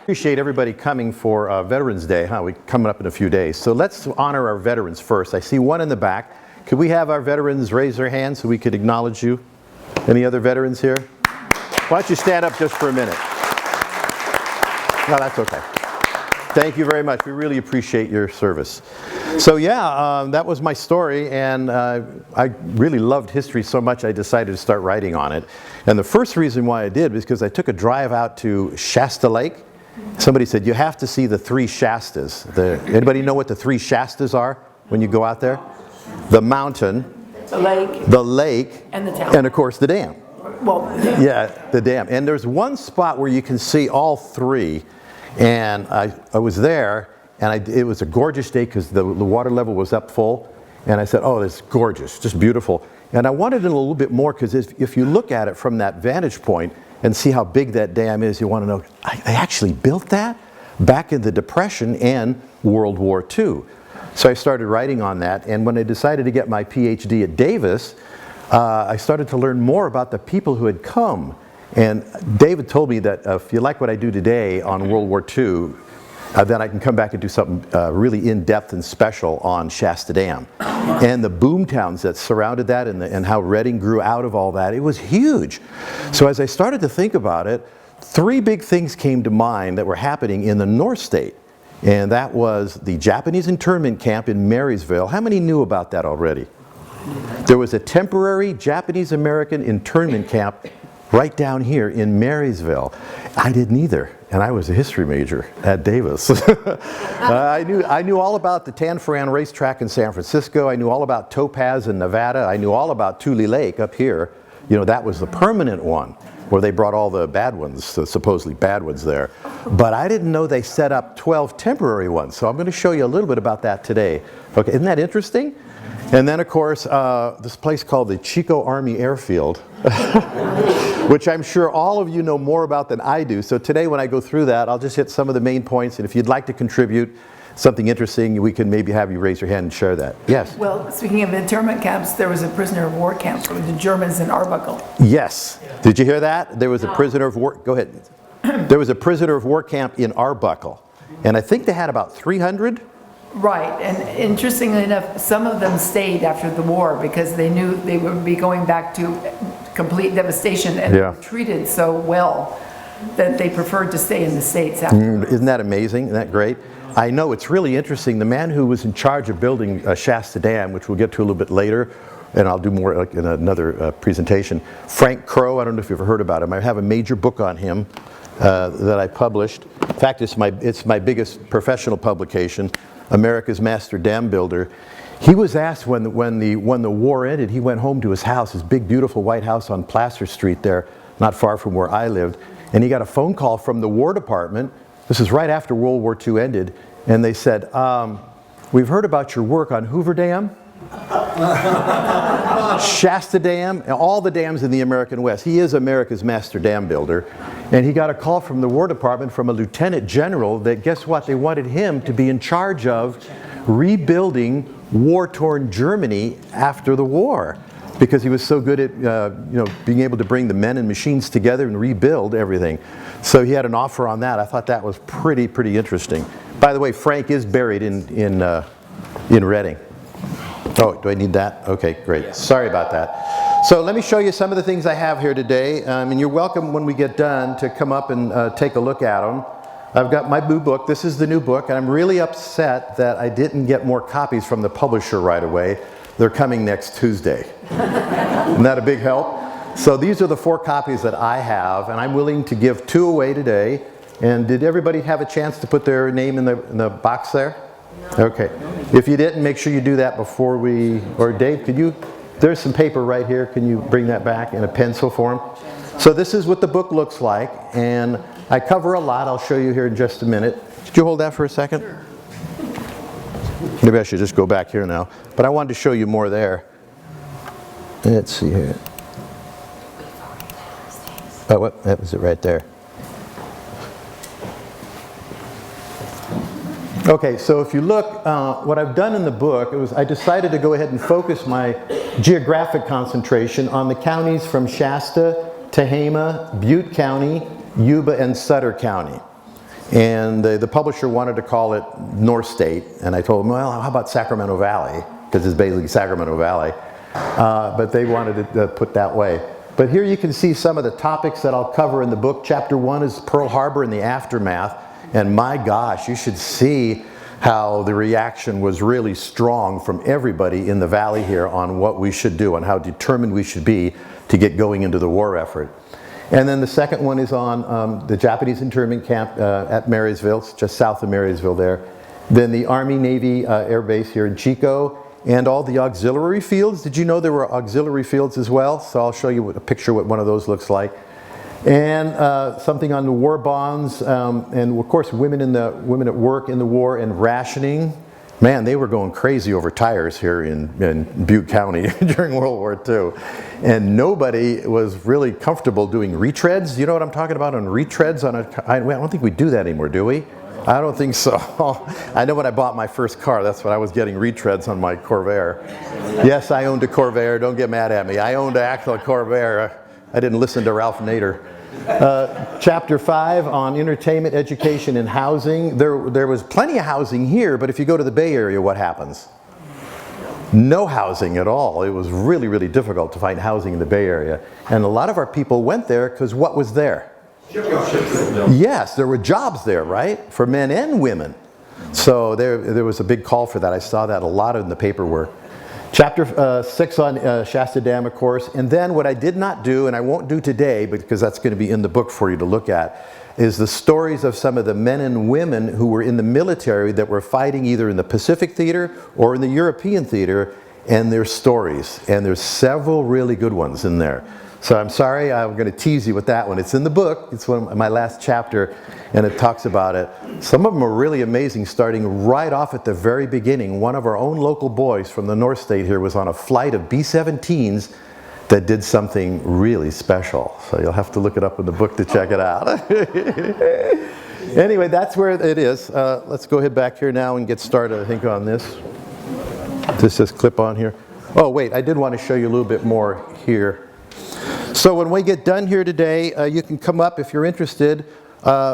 Appreciate everybody coming for Veterans Day. We're coming up in a few days. So let's honor our veterans first. I see one in the back. Could we have our veterans raise their hands so we could acknowledge you? Any other veterans here? Why don't you stand up just for a minute? No, that's okay. Thank you very much. We really appreciate your service. So yeah, that was my story, and I really loved history so much I decided to start writing on it. And the first reason why I did was because I took a drive out to Shasta Lake. Somebody said, you have to see the three Shastas. Anybody know what the three Shastas are when you go out there? The mountain, the lake, and the town. And of course the dam. Well, yeah, the dam. And there's one spot where you can see all three. And I was there, and it was a gorgeous day because the water level was up full. And I said, oh, it's gorgeous, just beautiful. And I wanted it a little bit more because if you look at it from that vantage point and see how big that dam is, you want to know, they actually built that back in the Depression and World War II. So I started writing on that, and when I decided to get my PhD at Davis, I started to learn more about the people who had come. And David told me that if you like what I do today on World War II, then I can come back and do something really in-depth and special on Shasta Dam. And the boom towns that surrounded that and how Reading grew out of all that, it was huge. So as I started to think about it, three big things came to mind that were happening in the North State. And that was the Japanese internment camp in Marysville. How many knew about that already? There was a temporary Japanese-American internment camp right down here in Marysville. I didn't either, and I was a history major at Davis. I knew all about the Tanforan racetrack in San Francisco. I knew all about Topaz in Nevada. I knew all about Tule Lake up here. You know, that was the permanent one where they brought all the bad ones, the supposedly bad ones there. But I didn't know they set up 12 temporary ones, so I'm going to show you a little bit about that today. Okay, isn't that interesting? And then, of course, this place called the Chico Army Airfield, which I'm sure all of you know more about than I do. So today when I go through that, I'll just hit some of the main points. And if you'd like to contribute something interesting, we can maybe have you raise your hand and share that. Yes? Well, speaking of internment camps, there was a prisoner of war camp for the Germans in Arbuckle. Yes. Did you hear that? There was a prisoner of war. Go ahead. There was a prisoner of war camp in Arbuckle. And I think they had about 300. Right, and interestingly enough, some of them stayed after the war because they knew they would be going back to complete devastation, and were treated so well that they preferred to stay in the States after. Isn't that amazing? Isn't that great? I know, it's really interesting. The man who was in charge of building Shasta Dam, which we'll get to a little bit later, and I'll do more in another presentation, Frank Crow, I don't know if you've ever heard about him. I have a major book on him that I published. In fact, it's my biggest professional publication, America's Master Dam Builder. He was asked when the war ended, he went home to his house, his big beautiful white house on Placer Street there, not far from where I lived, and he got a phone call from the War Department. This is right after World War II ended, and they said, we've heard about your work on Hoover Dam, Shasta Dam, and all the dams in the American West. He is America's Master Dam Builder. And he got a call from the War Department from a lieutenant general that, guess what, they wanted him to be in charge of rebuilding war-torn Germany after the war, because he was so good at being able to bring the men and machines together and rebuild everything. So he had an offer on that. I thought that was pretty interesting. By the way, Frank is buried in Reading. Oh, do I need that? Okay, great. Sorry about that. So let me show you some of the things I have here today. And you're welcome when we get done to come up and take a look at them. I've got my new book. This is the new book, and I'm really upset that I didn't get more copies from the publisher right away. They're coming next Tuesday. Isn't that a big help? So these are the 4 copies that I have, and I'm willing to give 2 away today. And did everybody have a chance to put their name in the box there? Okay. If you didn't, make sure you do that before or Dave, could you, there's some paper right here. Can you bring that back in a pencil form? So this is what the book looks like, and I cover a lot. I'll show you here in just a minute. Could you hold that for a second? Sure. Maybe I should just go back here now. But I wanted to show you more there. Let's see here. Oh, what? That was it right there. Okay, so if you look, what I've done in the book, I decided to go ahead and focus my geographic concentration on the counties from Shasta, Tehama, Butte County, Yuba, and Sutter County. And the publisher wanted to call it North State, and I told them, well, how about Sacramento Valley? Because it's basically Sacramento Valley. But they wanted it put that way. But here you can see some of the topics that I'll cover in the book. Chapter 1 is Pearl Harbor and the aftermath. And my gosh, you should see how the reaction was really strong from everybody in the valley here on what we should do and how determined we should be to get going into the war effort. And then the second one is on the Japanese internment camp at Marysville, just south of Marysville there. Then the Army-Navy Air Base here in Chico, and all the auxiliary fields. Did you know there were auxiliary fields as well? So I'll show you a picture what one of those looks like. And something on the war bonds, and of course women at work in the war and rationing. Man, they were going crazy over tires here in Butte County during World War II. And nobody was really comfortable doing retreads. You know what I'm talking about on retreads? I don't think we do that anymore, do we? I don't think so. I know when I bought my first car, that's when I was getting retreads on my Corvair. Yes, I owned a Corvair. Don't get mad at me. I owned an actual Corvair. I didn't listen to Ralph Nader. Chapter 5 on entertainment, education, and housing. There was plenty of housing here, but if you go to the Bay Area, what happens? No housing at all. It was really, really difficult to find housing in the Bay Area. And a lot of our people went there because what was there? Yes, there were jobs there, right? For men and women. So there was a big call for that. I saw that a lot in the paperwork. Chapter 6 on Shasta Dam, of course. And then what I did not do, and I won't do today because that's going to be in the book for you to look at, is the stories of some of the men and women who were in the military that were fighting either in the Pacific theater or in the European theater, and their stories. And there's several really good ones in there. So I'm sorry, I'm going to tease you with that one. It's in the book. It's my last chapter, and it talks about it. Some of them are really amazing, starting right off at the very beginning. One of our own local boys from the North State here was on a flight of B-17s that did something really special. So you'll have to look it up in the book to check it out. Anyway, that's where it is. Let's go ahead back here now and get started, I think, on this. This says clip on here. Oh, wait, I did want to show you a little bit more here. So when we get done here today, you can come up if you're interested.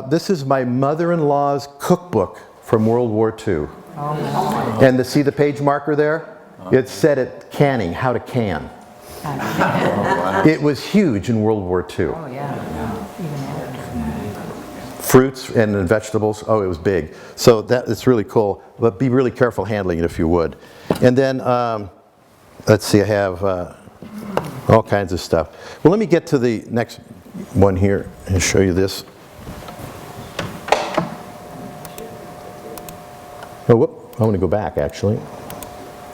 This is my mother-in-law's cookbook from World War II. Oh. And to see the page marker there? It said it canning, how to can. It was huge in World War II. Oh, yeah. Fruits and vegetables, oh, it was big. So it's really cool, but be really careful handling it if you would. And then, let's see, I have all kinds of stuff. Well, let me get to the next one here and show you this. Oh, whoop, I want to go back actually.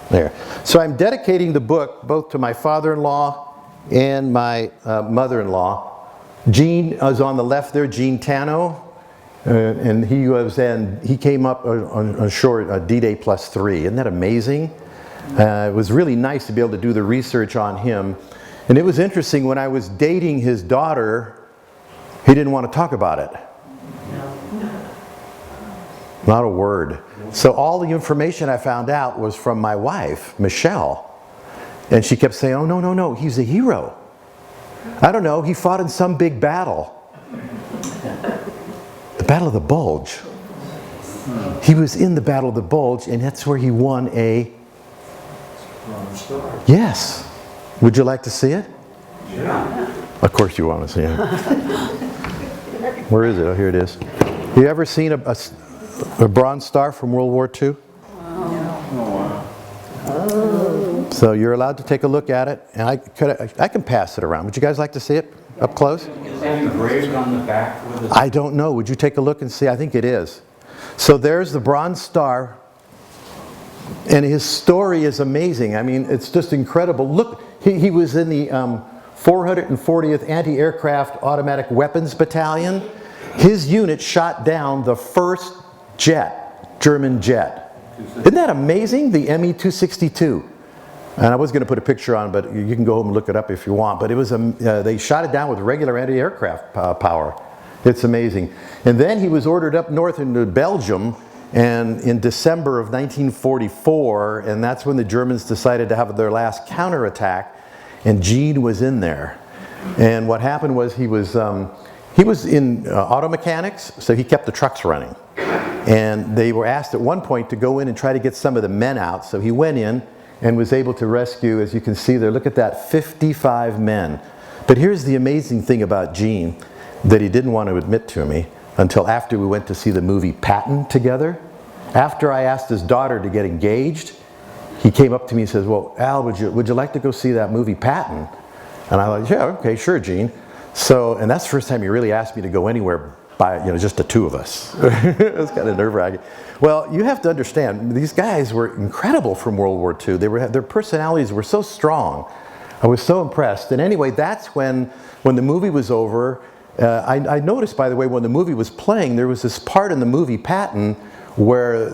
There. So I'm dedicating the book both to my father-in-law and my mother-in-law. Gene is on the left there, Gene Tano, and he came up on shore D-Day +3. Isn't that amazing? It was really nice to be able to do the research on him. And it was interesting, when I was dating his daughter, he didn't want to talk about it. Not a word. So all the information I found out was from my wife, Michelle. And she kept saying, oh, no, no, no, he's a hero. I don't know, he fought in some big battle. The Battle of the Bulge. He was in the Battle of the Bulge, and that's where he won a... Yes. Would you like to see it? Yeah. Of course you want to see it. Where is it? Oh, here it is. You ever seen a Bronze Star from World War II? Oh. So you're allowed to take a look at it, and I can pass it around. Would you guys like to see it up close? Is that engraved on the back? I don't know. Would you take a look and see? I think it is. So there's the Bronze Star, and his story is amazing. I mean, it's just incredible. Look, he was in the 440th Anti-Aircraft Automatic Weapons Battalion. His unit shot down the first German jet. Isn't that amazing? The Me-262. And I was going to put a picture on, but you can go home and look it up if you want. But it was they shot it down with regular anti-aircraft power. It's amazing. And then he was ordered up north into Belgium, and in December of 1944, and that's when the Germans decided to have their last counterattack, and Gene was in there. And what happened was he was He was in auto mechanics, so he kept the trucks running. And they were asked at one point to go in and try to get some of the men out. So he went in and was able to rescue, as you can see there, look at that, 55 men. But here's the amazing thing about Gene that he didn't want to admit to me until after we went to see the movie Patton together. After I asked his daughter to get engaged, he came up to me and says, well, Al, would you like to go see that movie Patton? And I was like, yeah, okay, sure, Gene. So, and that's the first time he really asked me to go anywhere by, just the two of us. It was kind of nerve-wracking. Well, you have to understand, these guys were incredible from World War II. Their personalities were so strong. I was so impressed. And anyway, that's when the movie was over. I noticed, by the way, when the movie was playing, there was this part in the movie Patton where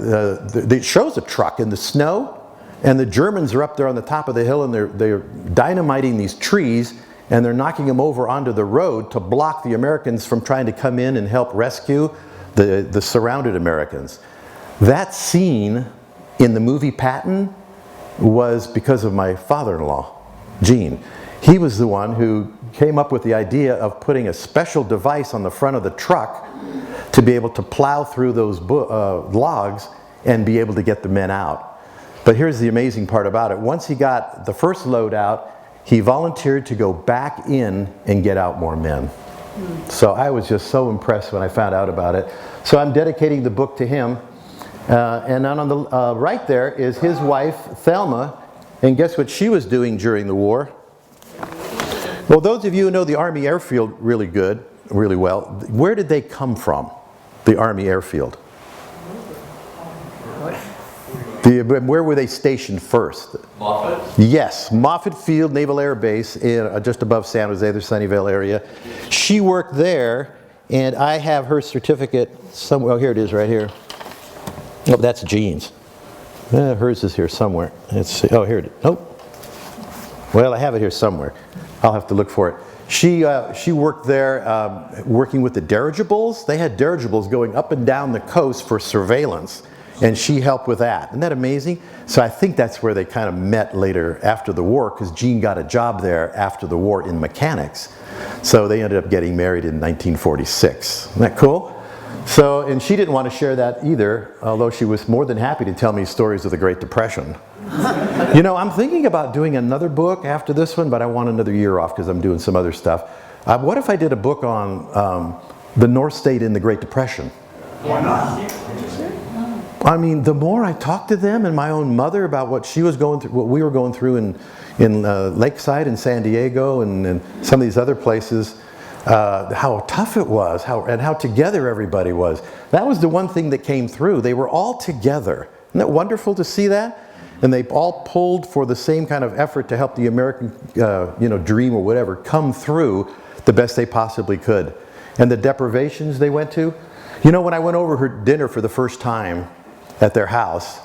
it shows a truck in the snow, and the Germans are up there on the top of the hill, and they're dynamiting these trees, and they're knocking them over onto the road to block the Americans from trying to come in and help rescue the surrounded Americans. That scene in the movie Patton was because of my father-in-law, Gene. He was the one who came up with the idea of putting a special device on the front of the truck to be able to plow through those logs and be able to get the men out. But here's the amazing part about it. Once he got the first load out, he volunteered to go back in and get out more men. So I was just so impressed when I found out about it. So I'm dedicating the book to him. And then on the right there is his wife, Thelma. And guess what she was doing during the war? Well, those of you who know the Army airfield really well, where did they come from, the Army airfield? Where were they stationed first? Moffett? Yes, Moffett Field Naval Air Base, just above San Jose, the Sunnyvale area. She worked there, and I have her certificate somewhere. Oh, here it is right here. Oh, that's Jean's. Hers is here somewhere. Let's see. Oh, here it is. Nope. Well, I have it here somewhere. I'll have to look for it. She worked there working with the dirigibles. They had dirigibles going up and down the coast for surveillance, and she helped with that. Isn't that amazing? So I think that's where they kind of met later after the war, because Gene got a job there after the war in mechanics. So they ended up getting married in 1946. Isn't that cool? So, and she didn't want to share that either, although she was more than happy to tell me stories of the Great Depression. I'm thinking about doing another book after this one, but I want another year off because I'm doing some other stuff. What if I did a book on the North State in the Great Depression? Why not? I mean, the more I talked to them and my own mother about what she was going through, what we were going through in Lakeside and San Diego and some of these other places, how tough it was, and how together everybody was. That was the one thing that came through. They were all together. Isn't that wonderful to see that? And they all pulled for the same kind of effort to help the American, dream or whatever come through the best they possibly could. And the deprivations they went to. When I went over her dinner for the first time at their house,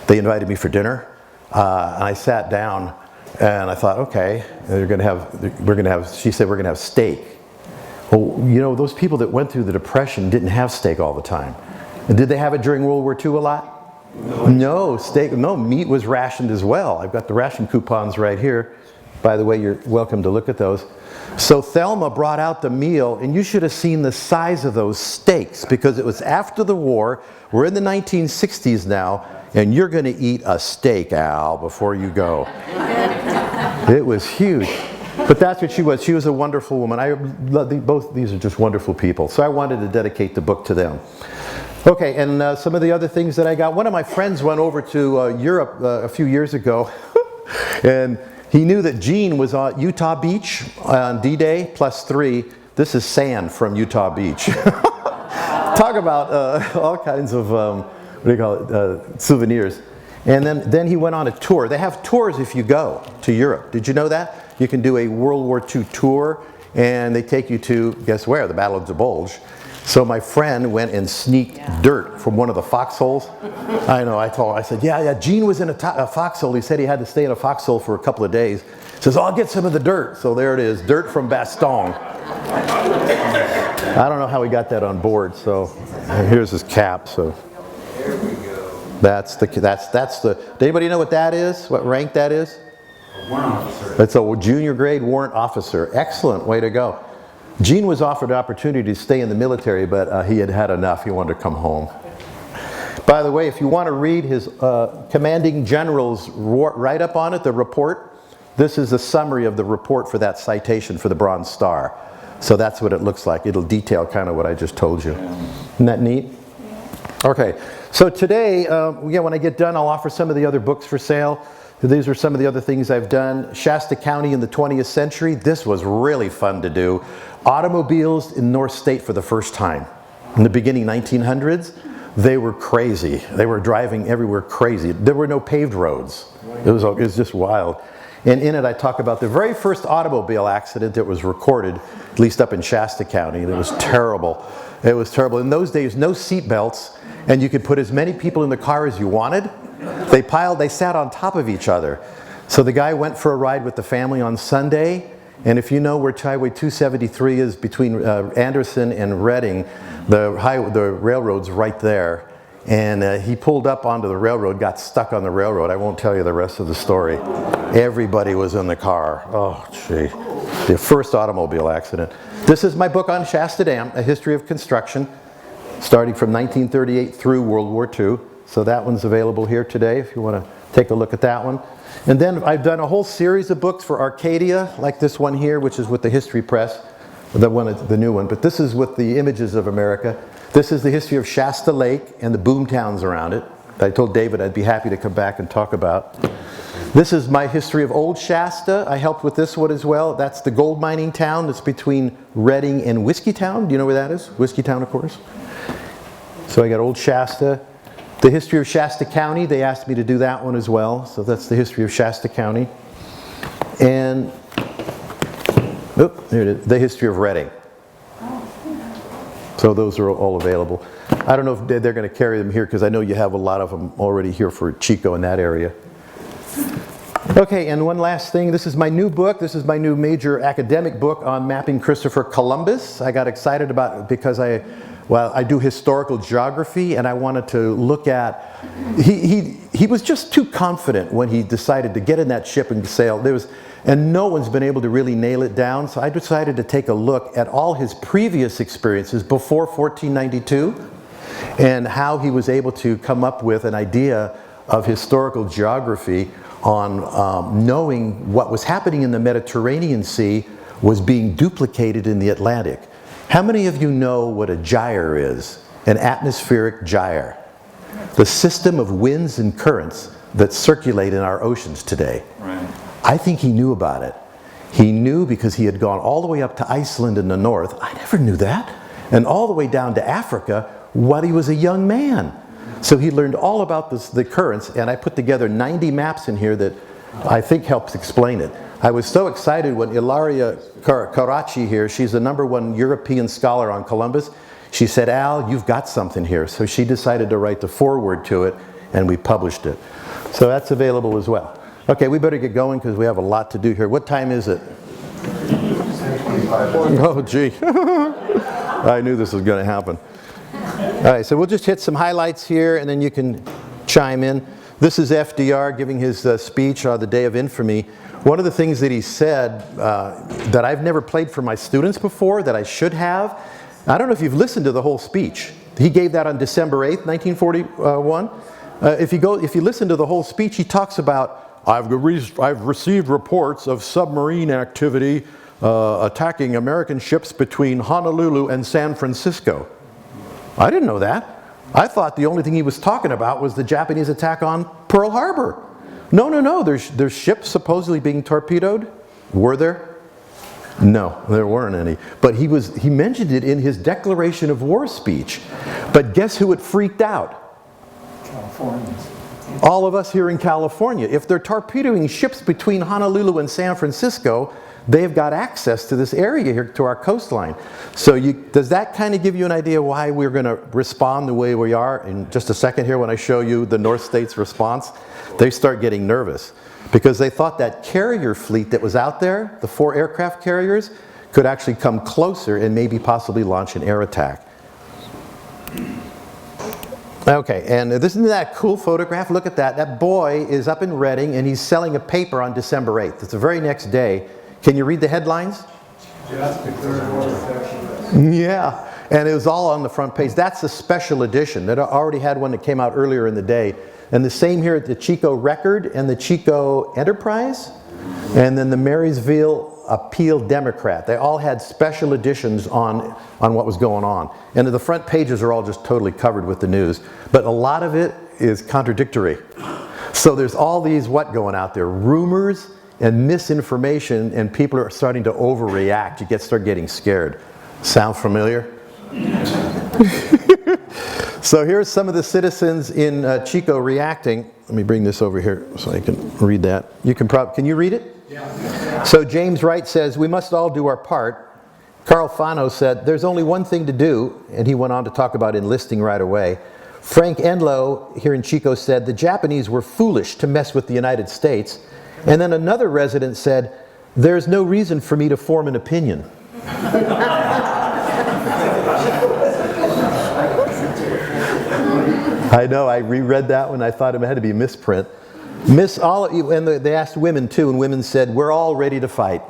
they invited me for dinner, and I sat down, and I thought, okay, she said, we're gonna have steak. Well, those people that went through the Depression didn't have steak all the time. And did they have it during World War II a lot? No, steak, no, meat was rationed as well. I've got the ration coupons right here. By the way, you're welcome to look at those. So Thelma brought out the meal, and you should have seen the size of those steaks, because it was after the war. We're in the 1960s now, and you're going to eat a steak, Al, before you go. It was huge. But that's what she was. She was a wonderful woman. Both these are just wonderful people. So I wanted to dedicate the book to them. Okay, and some of the other things that I got. One of my friends went over to Europe a few years ago, and he knew that Gene was on Utah Beach on D-Day +3. This is sand from Utah Beach. Talk about all kinds of, souvenirs. And then he went on a tour. They have tours if you go to Europe. Did you know that? You can do a World War II tour, and they take you to, guess where? The Battle of the Bulge. So my friend went and sneaked dirt from one of the foxholes. I know, I said, yeah, Gene was in a foxhole. He said he had to stay in a foxhole for a couple of days. He says, I'll get some of the dirt. So there it is, dirt from Bastogne. I don't know how he got that on board. So here's his cap. So There we go. that's the. Does anybody know what that is? What rank that is? Warrant officer. It's a junior grade warrant officer. Excellent, way to go. Gene was offered an opportunity to stay in the military, but he had had enough. He wanted to come home. By the way, if you want to read his commanding general's write-up on it, the report, this is a summary of the report for that citation for the Bronze Star. So that's what it looks like. It'll detail kind of what I just told you. Isn't that neat? Okay, so today, when I get done, I'll offer some of the other books for sale. These are some of the other things I've done. Shasta County in the 20th century. This was really fun to do. Automobiles in North State for the first time. In the beginning 1900s, they were crazy. They were driving everywhere crazy. There were no paved roads. It was just wild. And in it I talk about the very first automobile accident that was recorded, at least up in Shasta County. It was terrible. It was terrible. In those days, no seat belts, and you could put as many people in the car as you wanted. They sat on top of each other. So the guy went for a ride with the family on Sunday, and if you know where Highway 273 is between Anderson and Reading, the railroad's right there. And he pulled up onto the railroad, got stuck on the railroad. I won't tell you the rest of the story. Everybody was in the car. Oh, gee. The first automobile accident. This is my book on Shasta Dam, A History of Construction, starting from 1938 through World War II. So that one's available here today if you want to take a look at that one. And then I've done a whole series of books for Arcadia, like this one here, which is with the History Press, the new one. But this is with the Images of America. This is the history of Shasta Lake and the boom towns around it. I told David I'd be happy to come back and talk about. This is my history of Old Shasta. I helped with this one as well. That's the gold mining town that's between Reading and Whiskeytown. Do you know where that is? Whiskeytown, of course. So I got Old Shasta. The history of Shasta County, they asked me to do that one as well. So that's the history of Shasta County. And here it is, the history of Reading. So those are all available. I don't know if they're going to carry them here because I know you have a lot of them already here for Chico in that area. Okay, and one last thing. This is my new book. This is my new major academic book on mapping Christopher Columbus. I got excited about it because I do historical geography, and I wanted to look at, he was just too confident when he decided to get in that ship and sail. And no one's been able to really nail it down, so I decided to take a look at all his previous experiences before 1492 and how he was able to come up with an idea of historical geography on knowing what was happening in the Mediterranean Sea was being duplicated in the Atlantic. How many of you know what a gyre is? An atmospheric gyre. The system of winds and currents that circulate in our oceans today. Right. I think he knew about it. He knew because he had gone all the way up to Iceland in the north. I never knew that. And all the way down to Africa when he was a young man. So he learned all about the currents, and I put together 90 maps in here that I think helps explain it. I was so excited when Ilaria Karachi here, she's the #1 European scholar on Columbus, she said, Al, you've got something here. So she decided to write the foreword to it, and we published it. So that's available as well. Okay, we better get going because we have a lot to do here. What time is it? 10:25. Oh, gee. I knew this was going to happen. All right, so we'll just hit some highlights here, and then you can chime in. This is FDR giving his speech on the Day of Infamy. One of the things that he said that I've never played for my students before, that I should have, I don't know if you've listened to the whole speech. He gave that on December 8th, 1941. If you listen to the whole speech, he talks about, I've received reports of submarine activity attacking American ships between Honolulu and San Francisco. I didn't know that. I thought the only thing he was talking about was the Japanese attack on Pearl Harbor. No, there's ships supposedly being torpedoed. Were there? No, there weren't any. But he mentioned it in his declaration of war speech. But guess who it freaked out? Californians. All of us here in California. If they're torpedoing ships between Honolulu and San Francisco, they've got access to this area here, to our coastline. So does that kind of give you an idea why we're going to respond the way we are? In just a second here, when I show you the North States response, they start getting nervous because they thought that carrier fleet that was out there, the 4 aircraft carriers, could actually come closer and maybe possibly launch an air attack. Okay, and isn't that cool photograph? Look at that. That boy is up in Reading and he's selling a paper on December 8th. It's the very next day. Can you read the headlines? Just declared war with Yeah, and it was all on the front page. That's a special edition. That already had one that came out earlier in the day. And the same here at the Chico Record and the Chico Enterprise, and then the Marysville Appeal Democrat. They all had special editions on what was going on. And the front pages are all just totally covered with the news. But a lot of it is contradictory. So there's all these going out there? Rumors and misinformation, and people are starting to overreact. You start getting scared. Sound familiar? So here's some of the citizens in Chico reacting. Let me bring this over here so I can read that. Can you read it? Yeah. So James Wright says, "We must all do our part." Carl Fano said, "There's only one thing to do," and he went on to talk about enlisting right away. Frank Enlow here in Chico said, "The Japanese were foolish to mess with the United States." And then another resident said, "There's no reason for me to form an opinion." I know, I reread that one. I thought it had to be a misprint. And they asked women too, and women said, "We're all ready to fight."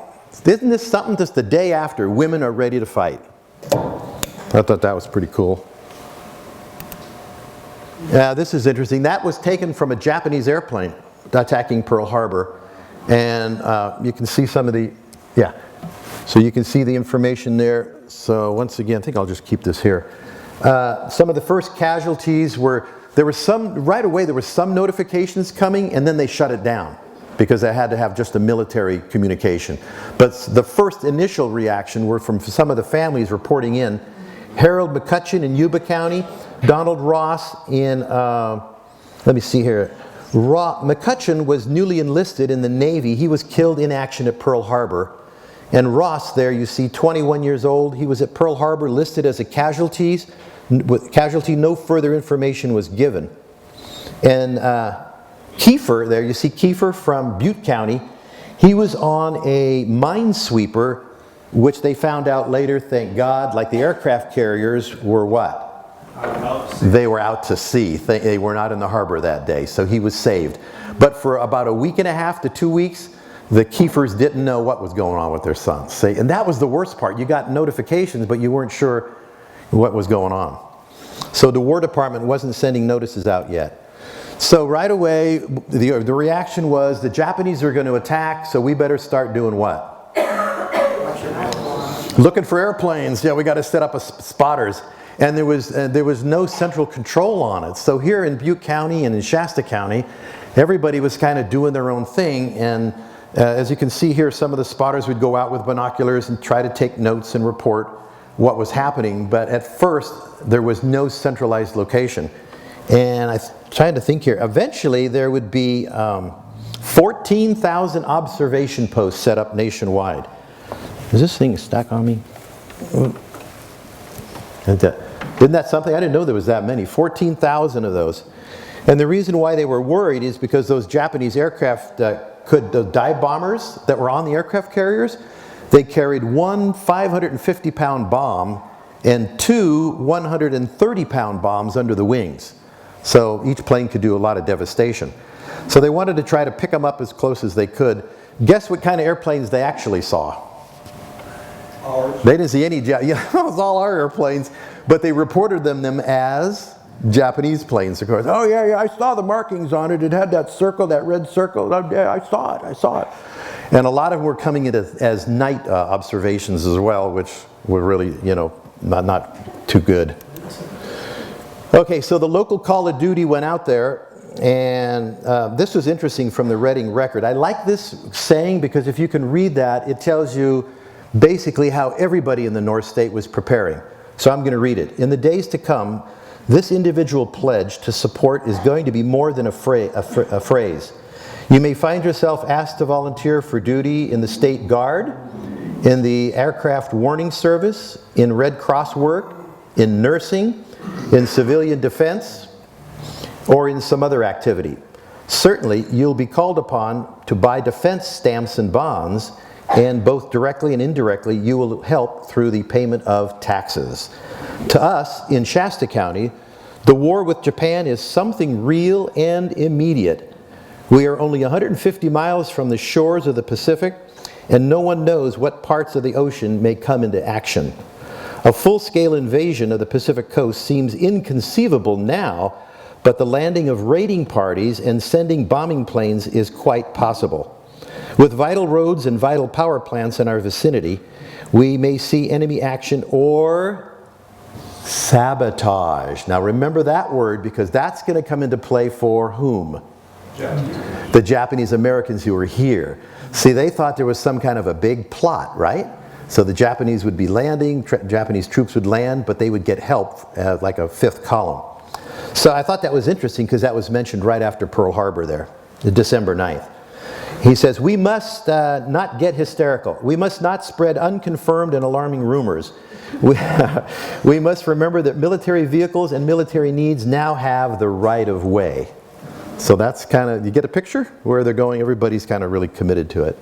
Isn't this something? Just the day after, women are ready to fight. I thought that was pretty cool. Yeah, this is interesting. That was taken from a Japanese airplane attacking Pearl Harbor. And you can see some of the, so you can see the information there. So once again, I think I'll just keep this here. Some of the first casualties there were some, right away there were some notifications coming, and then they shut it down because they had to have just a military communication. But the first initial reaction were from some of the families reporting in. Harold McCutcheon in Yuba County, Donald Ross in, let me see here. McCutcheon was newly enlisted in the Navy. He was killed in action at Pearl Harbor. And Ross there, you see, 21 years old. He was at Pearl Harbor, listed as a casualty. No further information was given. And Kiefer there, you see Kiefer from Butte County. He was on a minesweeper, which they found out later, thank God, like the aircraft carriers were what? They were out to sea. They were not in the harbor that day, so he was saved. But for about a week and a half to 2 weeks, the Kiefers didn't know what was going on with their sons. See, and that was the worst part. You got notifications, but you weren't sure what was going on. So the War Department wasn't sending notices out yet. So right away, the reaction was the Japanese are going to attack, so we better start doing what? Looking for airplanes. Yeah, we got to set up spotters. And there was no central control on it. So here in Butte County and in Shasta County, everybody was kind of doing their own thing. And as you can see here, some of the spotters would go out with binoculars and try to take notes and report what was happening. But at first, there was no centralized location. And I'm trying to think here. Eventually, there would be 14,000 observation posts set up nationwide. Is this thing stuck on me? Isn't that something? I didn't know there was that many. 14,000 of those. And the reason why they were worried is because those Japanese aircraft the dive bombers that were on the aircraft carriers, they carried one 550-pound bomb and two 130-pound bombs under the wings. So each plane could do a lot of devastation. So they wanted to try to pick them up as close as they could. Guess what kind of airplanes they actually saw? Ours. They didn't see any, it was all our airplanes, but they reported them as Japanese planes, of course. Oh yeah, I saw the markings on it. It had that circle, that red circle. Oh, yeah, I saw it. And a lot of them were coming in as night observations as well, which were really, not too good. Okay, so the local Call of Duty went out there, and this was interesting from the Reading Record. I like this saying because if you can read that, it tells you basically how everybody in the North State was preparing. So I'm going to read it. In the days to come, this individual pledge to support is going to be more than a phrase. You may find yourself asked to volunteer for duty in the State Guard, in the Aircraft Warning Service, in Red Cross work, in nursing, in civilian defense, or in some other activity. Certainly, you'll be called upon to buy defense stamps and bonds, and both directly and indirectly, you will help through the payment of taxes. To us, in Shasta County, the war with Japan is something real and immediate. We are only 150 miles from the shores of the Pacific, and no one knows what parts of the ocean may come into action. A full-scale invasion of the Pacific coast seems inconceivable now, but the landing of raiding parties and sending bombing planes is quite possible. With vital roads and vital power plants in our vicinity, we may see enemy action or sabotage. Now remember that word, because that's going to come into play for whom? Japanese. The Japanese Americans who were here. See, they thought there was some kind of a big plot, right? So the Japanese would be landing, Japanese troops would land, but they would get help, like a fifth column. So I thought that was interesting because that was mentioned right after Pearl Harbor there, December 9th. He says, we must not get hysterical. We must not spread unconfirmed and alarming rumors. We must remember that military vehicles and military needs now have the right of way. So that's kind of, you get a picture where they're going, everybody's kind of really committed to it.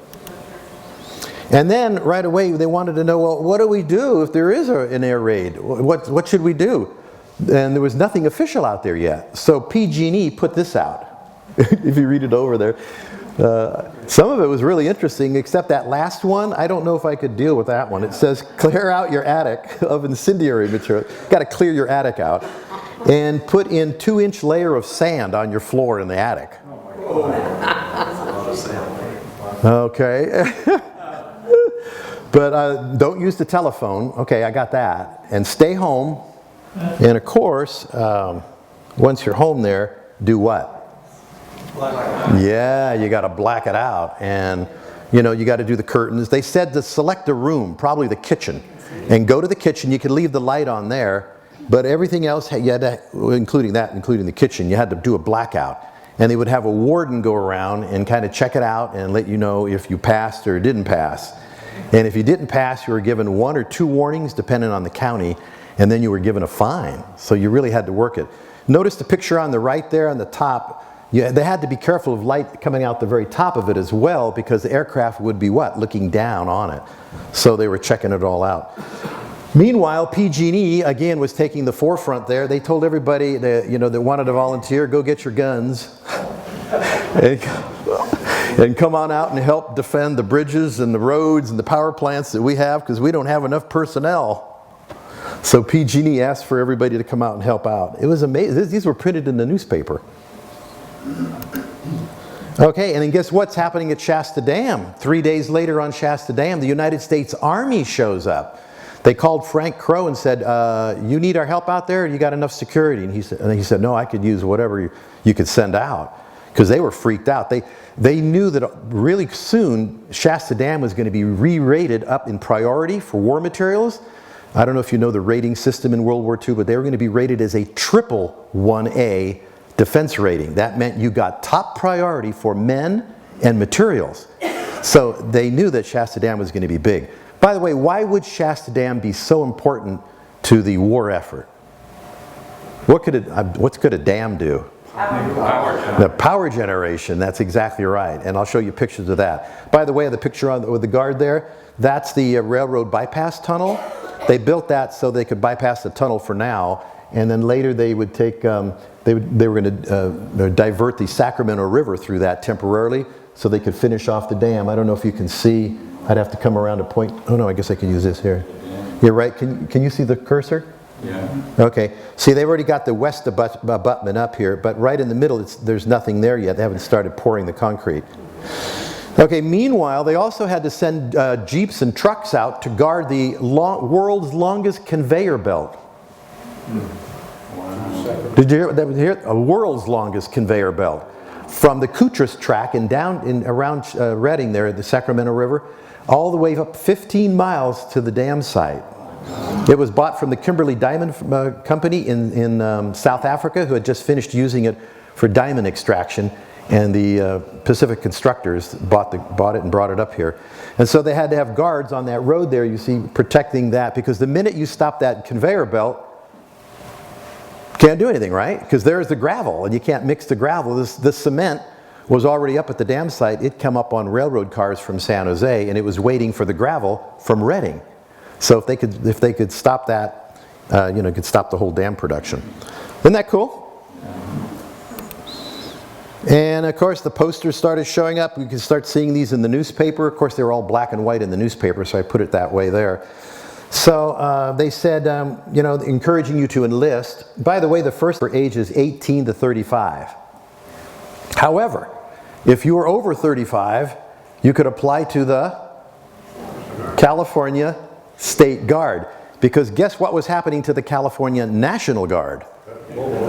And then right away they wanted to know, well, what do we do if there is an air raid? What should we do? And there was nothing official out there yet. So PG&E put this out. If you read it over there. Some of it was really interesting, except that last one, I don't know if I could deal with that one. It says, clear out your attic of incendiary material. Got to clear your attic out. And put in 2-inch layer of sand on your floor in the attic. Okay. But don't use the telephone. Okay, I got that. And stay home. And of course, once you're home there, do what? Yeah, you got to black it out. And, you know, you got to do the curtains. They said to select a room, probably the kitchen. And go to the kitchen. You could leave the light on there. But everything else, you had to, including the kitchen, you had to do a blackout. And they would have a warden go around and kind of check it out and let you know if you passed or didn't pass. And if you didn't pass, you were given 1 or 2 warnings, depending on the county, and then you were given a fine. So you really had to work it. Notice the picture on the right there on the top. They had to be careful of light coming out the very top of it as well, because the aircraft would be what? Looking down on it. So they were checking it all out. Meanwhile, PG&E, again, was taking the forefront there. They told everybody that, you know, that wanted to volunteer, go get your guns. And come on out and help defend the bridges and the roads and the power plants that we have, because we don't have enough personnel. So PG&E asked for everybody to come out and help out. It was amazing. These were printed in the newspaper. Okay, and then guess what's happening at Shasta Dam? 3 days later on Shasta Dam, the United States Army shows up. They called Frank Crow and said, you need our help out there? You got enough security? And he said, no, I could use whatever you could send out. Because they were freaked out. They knew that really soon Shasta Dam was going to be re-rated up in priority for war materials. I don't know if you know the rating system in World War II, but they were going to be rated as a triple 1A defense rating. That meant you got top priority for men and materials. So they knew that Shasta Dam was going to be big. By the way, why would Shasta Dam be so important to the war effort? What could a dam do? The power generation, that's exactly right. And I'll show you pictures of that. By the way, the picture with the guard there, that's the railroad bypass tunnel. They built that so they could bypass the tunnel for now, and then later they would take, they were going to divert the Sacramento River through that temporarily so they could finish off the dam. I don't know if you can see. I'd have to come around to point. Oh no, I guess I can use this here. You're right. Can you see the cursor? Yeah. Okay. See, they've already got the west abutment up here, but right in the middle, there's nothing there yet. They haven't started pouring the concrete. Okay. Meanwhile, they also had to send jeeps and trucks out to guard the world's longest conveyor belt. Wow. Did you hear? A world's longest conveyor belt, from the Coutras track and down around Redding there at the Sacramento River, all the way up 15 miles to the dam site. It was bought from the Kimberley Diamond Company in South Africa, who had just finished using it for diamond extraction, and the Pacific Constructors bought it and brought it up here. And so they had to have guards on that road there, you see, protecting that, because the minute you stop that conveyor belt, can't do anything, right? Because there's the gravel, and you can't mix the gravel. This cement was already up at the dam site. It came up on railroad cars from San Jose, and it was waiting for the gravel from Redding. So if they could stop that, could stop the whole dam production. Isn't that cool? And of course the posters started showing up. We could start seeing these in the newspaper. Of course they were all black and white in the newspaper, so I put it that way there. So they said, you know, encouraging you to enlist. By the way, the first for ages 18 to 35. However, if you were over 35, you could apply to the California State Guard. Because guess what was happening to the California National Guard?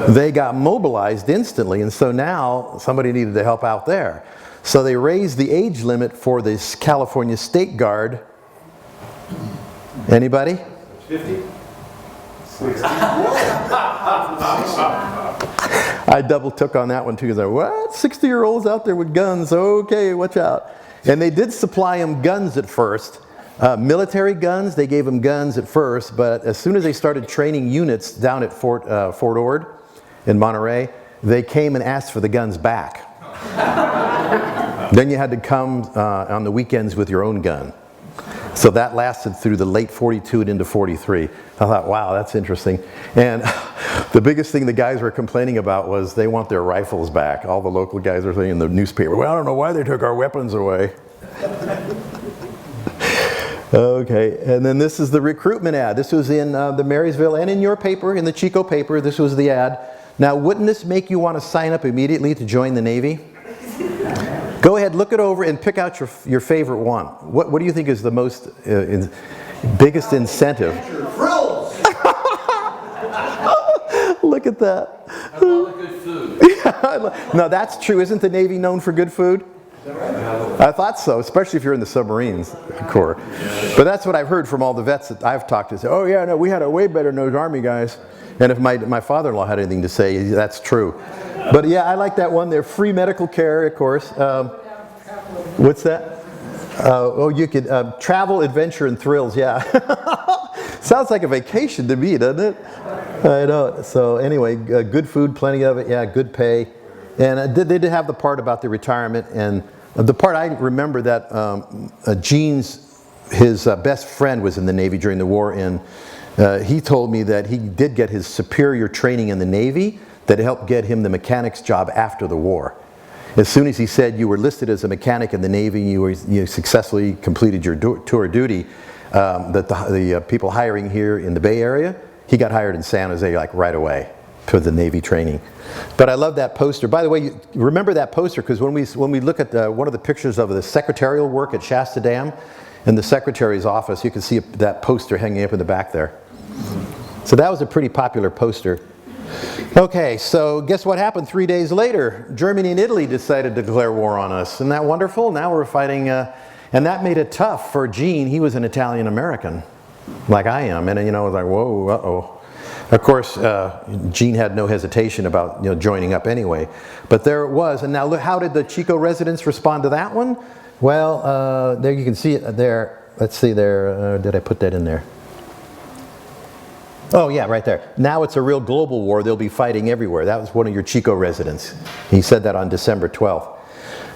They got mobilized instantly, and so now somebody needed to help out there. So they raised the age limit for this California State Guard. Anybody? 50? I double took on that one too, because I what? 60-year-olds out there with guns, okay, watch out. And they did supply them guns at first. Military guns, they gave them guns at first, but as soon as they started training units down at Fort Ord in Monterey, they came and asked for the guns back. Then you had to come on the weekends with your own gun. So that lasted through the late 42 and into 43. I thought, wow, that's interesting. And the biggest thing the guys were complaining about was they want their rifles back. All the local guys are saying in the newspaper, well, I don't know why they took our weapons away. Okay, and then this is the recruitment ad. This was in the Marysville and in your paper, in the Chico paper. This was the ad. Now, wouldn't this make you want to sign up immediately to join the Navy? Go ahead, look it over and pick out your favorite one. What do you think is the most biggest incentive? Look at that. I love the good food. No, that's true. Isn't the Navy known for good food? I thought so, especially if you're in the submarines corps. But that's what I've heard from all the vets that I've talked to. Say, oh yeah, no, we had a way better nosed Army guys. And if my father-in-law had anything to say, that's true. But yeah, I like that one there. Free medical care, of course. What's that? Oh, you could travel, adventure, and thrills. Yeah, sounds like a vacation to me, doesn't it? I know. So anyway, good food, plenty of it. Yeah, good pay. And they did have the part about the retirement, and the part I remember that Gene's, his best friend was in the Navy during the war, and he told me that he did get his superior training in the Navy that helped get him the mechanic's job after the war. As soon as he said you were listed as a mechanic in the Navy, you successfully completed your tour of duty, that the people hiring here in the Bay Area, he got hired in San Jose like right away for the Navy training. But I love that poster. By the way, you remember that poster because when we look at one of the pictures of the secretarial work at Shasta Dam in the secretary's office, you can see that poster hanging up in the back there. So that was a pretty popular poster. Okay, so guess what happened 3 days later? Germany and Italy decided to declare war on us. Isn't that wonderful? Now we're fighting, and that made it tough for Gene. He was an Italian American, like I am, and you know, it was like, whoa, uh-oh. Of course, Gene had no hesitation about joining up anyway. But there it was. And now look, how did the Chico residents respond to that one? Well, there you can see it there. Let's see there. Did I put that in there? Oh yeah, right there. Now it's a real global war. They'll be fighting everywhere. That was one of your Chico residents. He said that on December 12th.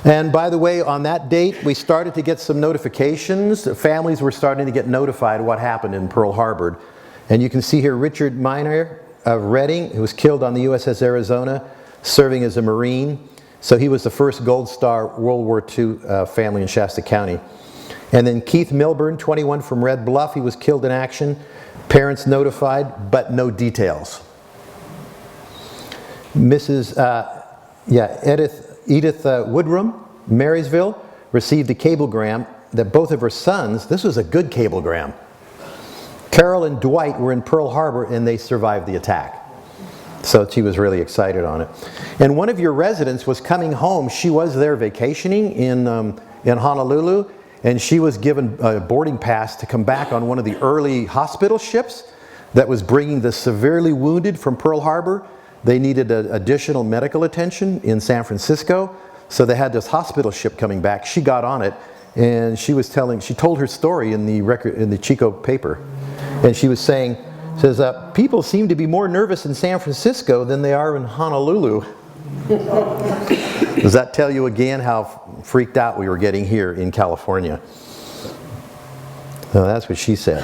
And by the way, on that date, we started to get some notifications. Families were starting to get notified what happened in Pearl Harbor. And you can see here Richard Miner of Reading, who was killed on the USS Arizona, serving as a Marine. So he was the first Gold Star World War II family in Shasta County. And then Keith Milburn, 21, from Red Bluff, he was killed in action. Parents notified, but no details. Mrs. Edith Woodrum, Marysville, received a cablegram that both of her sons, this was a good cablegram, Carol and Dwight were in Pearl Harbor and they survived the attack. So she was really excited on it. And one of your residents was coming home. She was there vacationing in Honolulu, and she was given a boarding pass to come back on one of the early hospital ships that was bringing the severely wounded from Pearl Harbor. They needed additional medical attention in San Francisco, so they had this hospital ship coming back. She got on it, and she told her story in the Chico paper. And she was saying, people seem to be more nervous in San Francisco than they are in Honolulu. Does that tell you again how freaked out we were getting here in California? So that's what she said.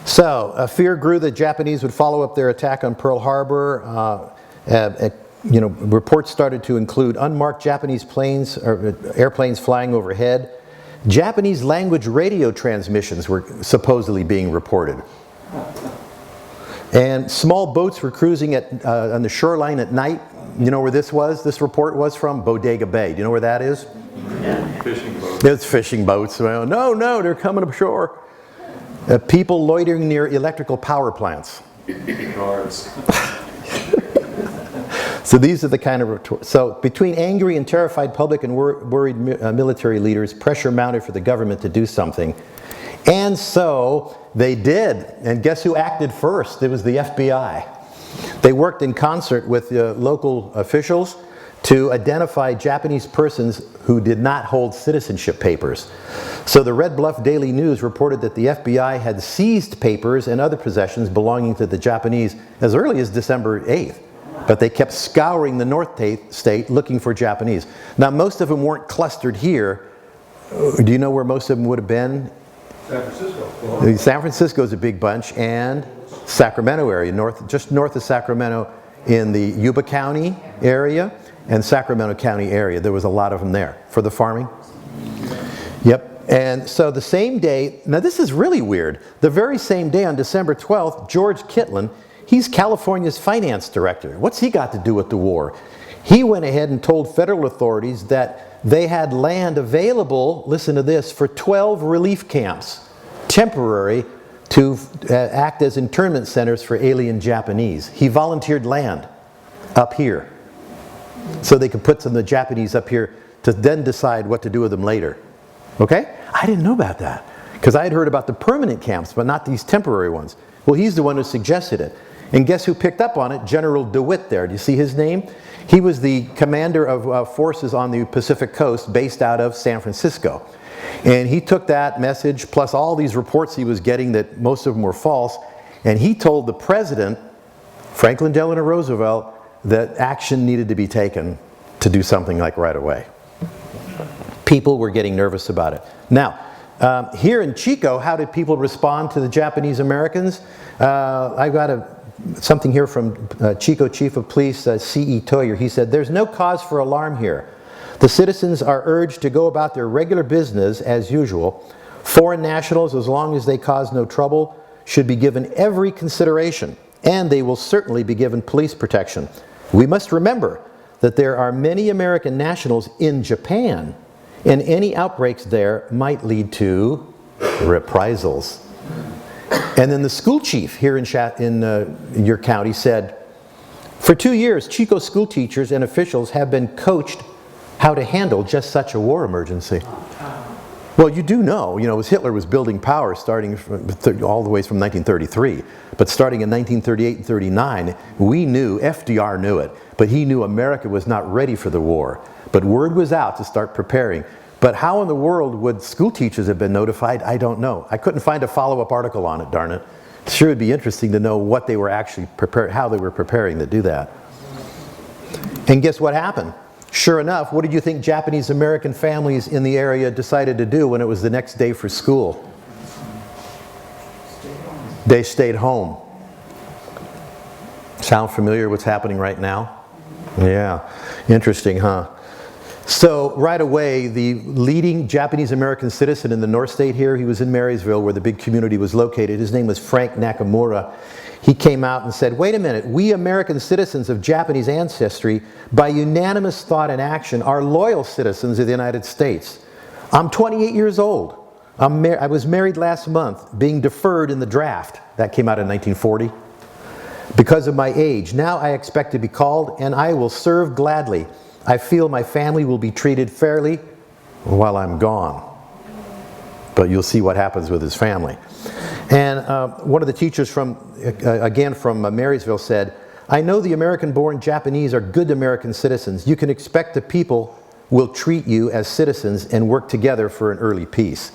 So fear grew that Japanese would follow up their attack on Pearl Harbor. reports started to include unmarked Japanese planes or airplanes flying overhead. Japanese language radio transmissions were supposedly being reported. And small boats were cruising on the shoreline at night. You know where this report was from? Bodega Bay. Do you know where that is? Fishing boat. It's fishing boats. Well, no, they're coming ashore. People loitering near electrical power plants. Guards. So these are the kind of retorts. So between angry and terrified public and worried military leaders, pressure mounted for the government to do something. And so they did. And guess who acted first? It was the FBI. They worked in concert with local officials to identify Japanese persons who did not hold citizenship papers. So the Red Bluff Daily News reported that the FBI had seized papers and other possessions belonging to the Japanese as early as December 8th. But they kept scouring the North State looking for Japanese. Now most of them weren't clustered here. Do you know where most of them would have been? San Francisco. San Francisco's a big bunch, and Sacramento area, just north of Sacramento in the Yuba County area and Sacramento County area. There was a lot of them there for the farming. Yep. And so the same day, now this is really weird, the very same day on December 12th, George Kitlin, he's California's finance director. What's he got to do with the war? He went ahead and told federal authorities that they had land available, listen to this, for 12 relief camps, temporary, to act as internment centers for alien Japanese. He volunteered land up here so they could put some of the Japanese up here to then decide what to do with them later. Okay? I didn't know about that because I had heard about the permanent camps, but not these temporary ones. Well, he's the one who suggested it. And guess who picked up on it? General DeWitt there. Do you see his name? He was the commander of forces on the Pacific coast based out of San Francisco. And he took that message plus all these reports he was getting that most of them were false, and he told the president, Franklin Delano Roosevelt, that action needed to be taken to do something like right away. People were getting nervous about it. Now, here in Chico, how did people respond to the Japanese Americans? I've got something here from Chico Chief of Police, C.E. Toyer. He said, "There's no cause for alarm here. The citizens are urged to go about their regular business as usual. Foreign nationals, as long as they cause no trouble, should be given every consideration, and they will certainly be given police protection. We must remember that there are many American nationals in Japan, and any outbreaks there might lead to reprisals." And then the school chief here in your county said, "For 2 years, Chico school teachers and officials have been coached how to handle just such a war emergency." Well, you do know, Hitler was building power starting all the way from 1933. But starting in 1938 and 39, we knew, FDR knew it, but he knew America was not ready for the war. But word was out to start preparing. But how in the world would school teachers have been notified? I don't know. I couldn't find a follow-up article on it, darn it. It sure would be interesting to know what they were actually how they were preparing to do that. And guess what happened? Sure enough, what did you think Japanese American families in the area decided to do when it was the next day for school? They stayed home. Sound familiar what's happening right now? Yeah, interesting, huh? So right away, the leading Japanese American citizen in the North State here, he was in Marysville where the big community was located. His name was Frank Nakamura. He came out and said, "Wait a minute, we American citizens of Japanese ancestry, by unanimous thought and action, are loyal citizens of the United States. I'm 28 years old. I was married last month, being deferred in the draft." That came out in 1940. "Because of my age, now I expect to be called, and I will serve gladly. I feel my family will be treated fairly while I'm gone." But you'll see what happens with his family. And one of the teachers from Marysville said, "I know the American-born Japanese are good American citizens. You can expect the people will treat you as citizens and work together for an early peace."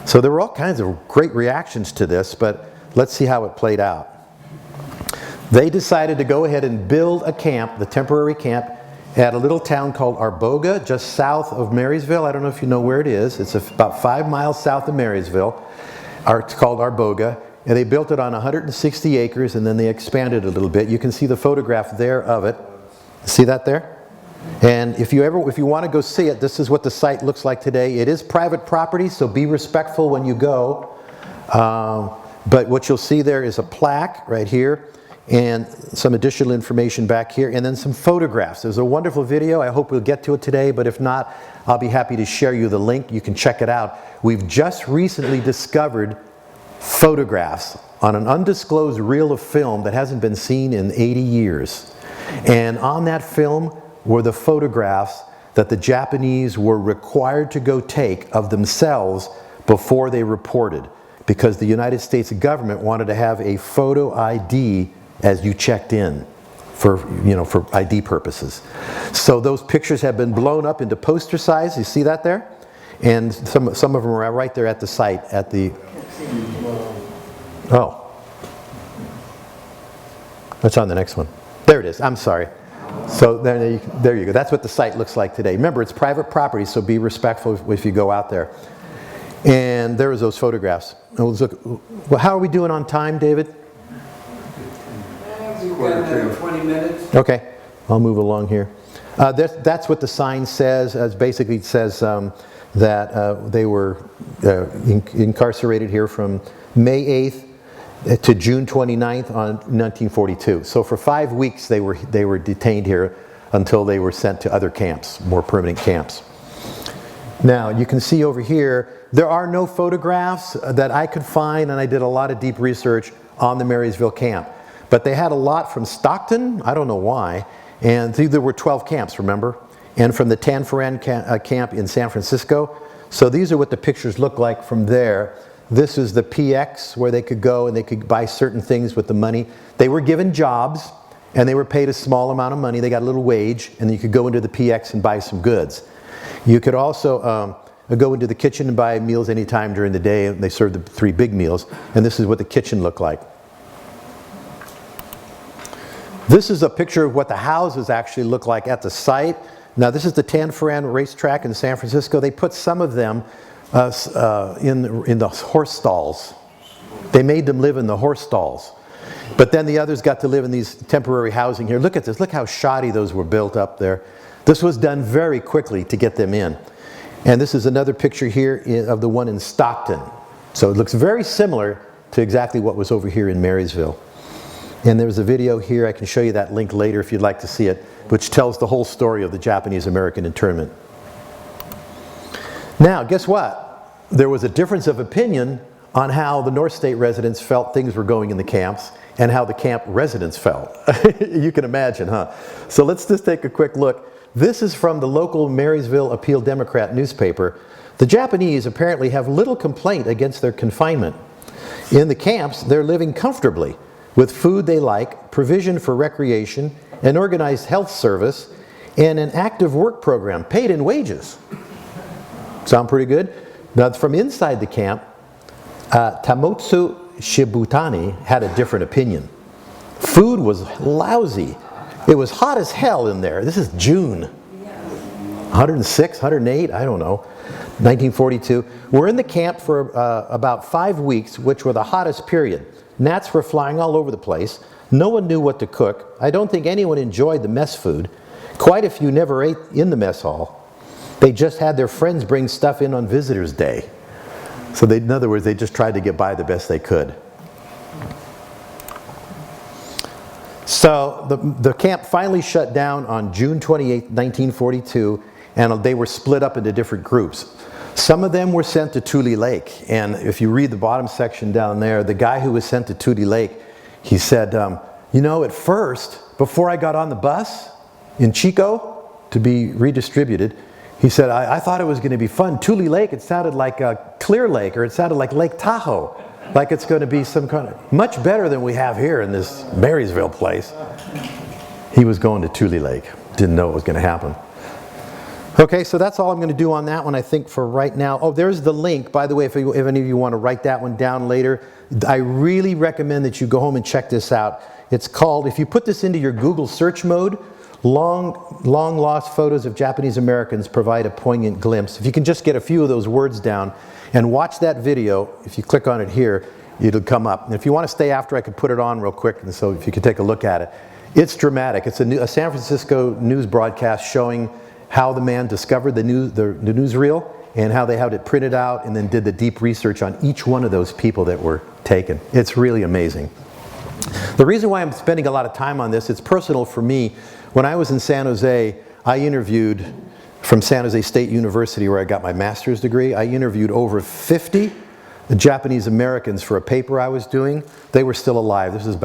So there were all kinds of great reactions to this, but let's see how it played out. They decided to go ahead and build a camp, the temporary camp, at a little town called Arboga, just south of Marysville. I don't know if you know where it is. It's about 5 miles south of Marysville. It's called Arboga. And they built it on 160 acres, and then they expanded a little bit. You can see the photograph there of it. See that there? And if you want to go see it, this is what the site looks like today. It is private property, so be respectful when you go. But what you'll see there is a plaque right here, and some additional information back here, and then some photographs. There's a wonderful video. I hope we'll get to it today, but if not, I'll be happy to share you the link. You can check it out. We've just recently discovered photographs on an undisclosed reel of film that hasn't been seen in 80 years. And on that film were the photographs that the Japanese were required to go take of themselves before they reported, because the United States government wanted to have a photo ID as you checked in for ID purposes. So those pictures have been blown up into poster size. You see that there? And some of them are right there at the site at the... Oh. That's on the next one. There it is. I'm sorry. So there you go. That's what the site looks like today. Remember, it's private property, so be respectful if you go out there. And there was those photographs. Well, how are we doing on time, David? We've got another 20 minutes. Okay, I'll move along here. That's what the sign says. Basically, it says that they were incarcerated here from May 8th to June 29th on 1942. So for 5 weeks they were detained here until they were sent to other camps, more permanent camps. Now you can see over here, there are no photographs that I could find, and I did a lot of deep research on the Marysville camp. But they had a lot from Stockton, I don't know why, and there were 12 camps, remember? And from the Tanforan camp in San Francisco. So these are what the pictures look like from there. This is the PX where they could go and they could buy certain things with the money. They were given jobs and they were paid a small amount of money. They got a little wage, and you could go into the PX and buy some goods. You could also go into the kitchen and buy meals anytime during the day. They served the 3 big meals, and this is what the kitchen looked like. This is a picture of what the houses actually look like at the site. Now this is the Tanforan racetrack in San Francisco. They put some of them in the horse stalls. They made them live in the horse stalls. But then the others got to live in these temporary housing here. Look at this. Look how shoddy those were built up there. This was done very quickly to get them in. And this is another picture here of the one in Stockton. So it looks very similar to exactly what was over here in Marysville. And there's a video here, I can show you that link later if you'd like to see it, which tells the whole story of the Japanese-American internment. Now, guess what? There was a difference of opinion on how the North State residents felt things were going in the camps and how the camp residents felt. You can imagine, huh? So let's just take a quick look. This is from the local Marysville Appeal Democrat newspaper. The Japanese apparently have little complaint against their confinement. In the camps, they're living comfortably, with food they like, provision for recreation, an organized health service, and an active work program paid in wages. Sound pretty good? Now from inside the camp, Tamotsu Shibutani had a different opinion. Food was lousy. It was hot as hell in there. This is June. 106, 108, I don't know. 1942. We're in the camp for about 5 weeks, which were the hottest period. Gnats were flying all over the place. No one knew what to cook. I don't think anyone enjoyed the mess food. Quite a few never ate in the mess hall. They just had their friends bring stuff in on Visitors' Day. So in other words, they just tried to get by the best they could. So the camp finally shut down on June 28, 1942, and they were split up into different groups. Some of them were sent to Tule Lake, and if you read the bottom section down there, the guy who was sent to Tule Lake, he said, you know, at first, before I got on the bus in Chico to be redistributed, he said, I thought it was going to be fun. Tule Lake, it sounded like Clear Lake, or it sounded like Lake Tahoe, like it's going to be some kind of, much better than we have here in this Marysville place. He was going to Tule Lake, didn't know it was going to happen. Okay, so that's all I'm going to do on that one, I think, for right now. Oh, there's the link. By the way, if any of you want to write that one down later, I really recommend that you go home and check this out. It's called, if you put this into your Google search mode, long lost photos of Japanese Americans provide a poignant glimpse. If you can just get a few of those words down and watch that video, if you click on it here, it'll come up. And if you want to stay after, I could put it on real quick, and so if you could take a look at it. It's dramatic. It's a San Francisco news broadcast showing how the man discovered the newsreel and how they had it printed out and then did the deep research on each one of those people that were taken. It's really amazing. The reason why I'm spending a lot of time on this, it's personal for me. When I was in San Jose, I interviewed from San Jose State University, where I got my master's degree. I interviewed over 50 Japanese Americans for a paper I was doing. They were still alive. This is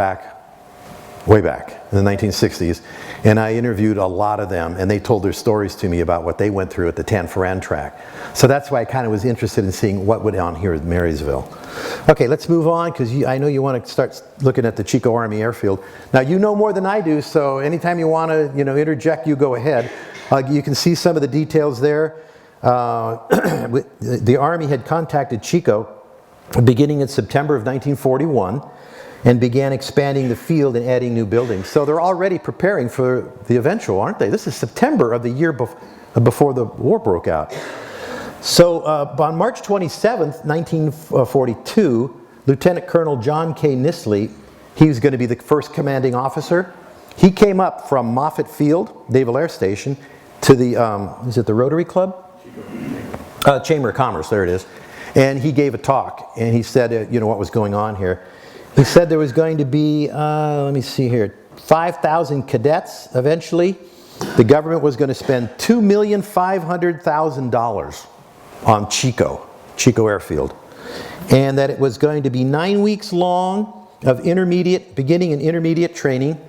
way back in the 1960s. And I interviewed a lot of them, and they told their stories to me about what they went through at the Tanforan track. So that's why I kind of was interested in seeing what went on here at Marysville. Okay, let's move on, because I know you want to start looking at the Chico Army Airfield. Now, you know more than I do, so anytime you want to interject, you go ahead. You can see some of the details there. The Army had contacted Chico beginning in September of 1941 and began expanding the field and adding new buildings. So they're already preparing for the eventual, aren't they? This is September of the year before the war broke out. So on March 27th, 1942, Lieutenant Colonel John K. Nisley, he was going to be the first commanding officer. He came up from Moffett Field, Naval Air Station, to the, is it the Rotary Club? Chamber of Commerce, there it is. And he gave a talk, and he said, what was going on here. He said there was going to be, let me see here, 5,000 cadets eventually. The government was going to spend $2,500,000 on Chico Airfield. And that it was going to be 9 weeks long of beginning and intermediate training.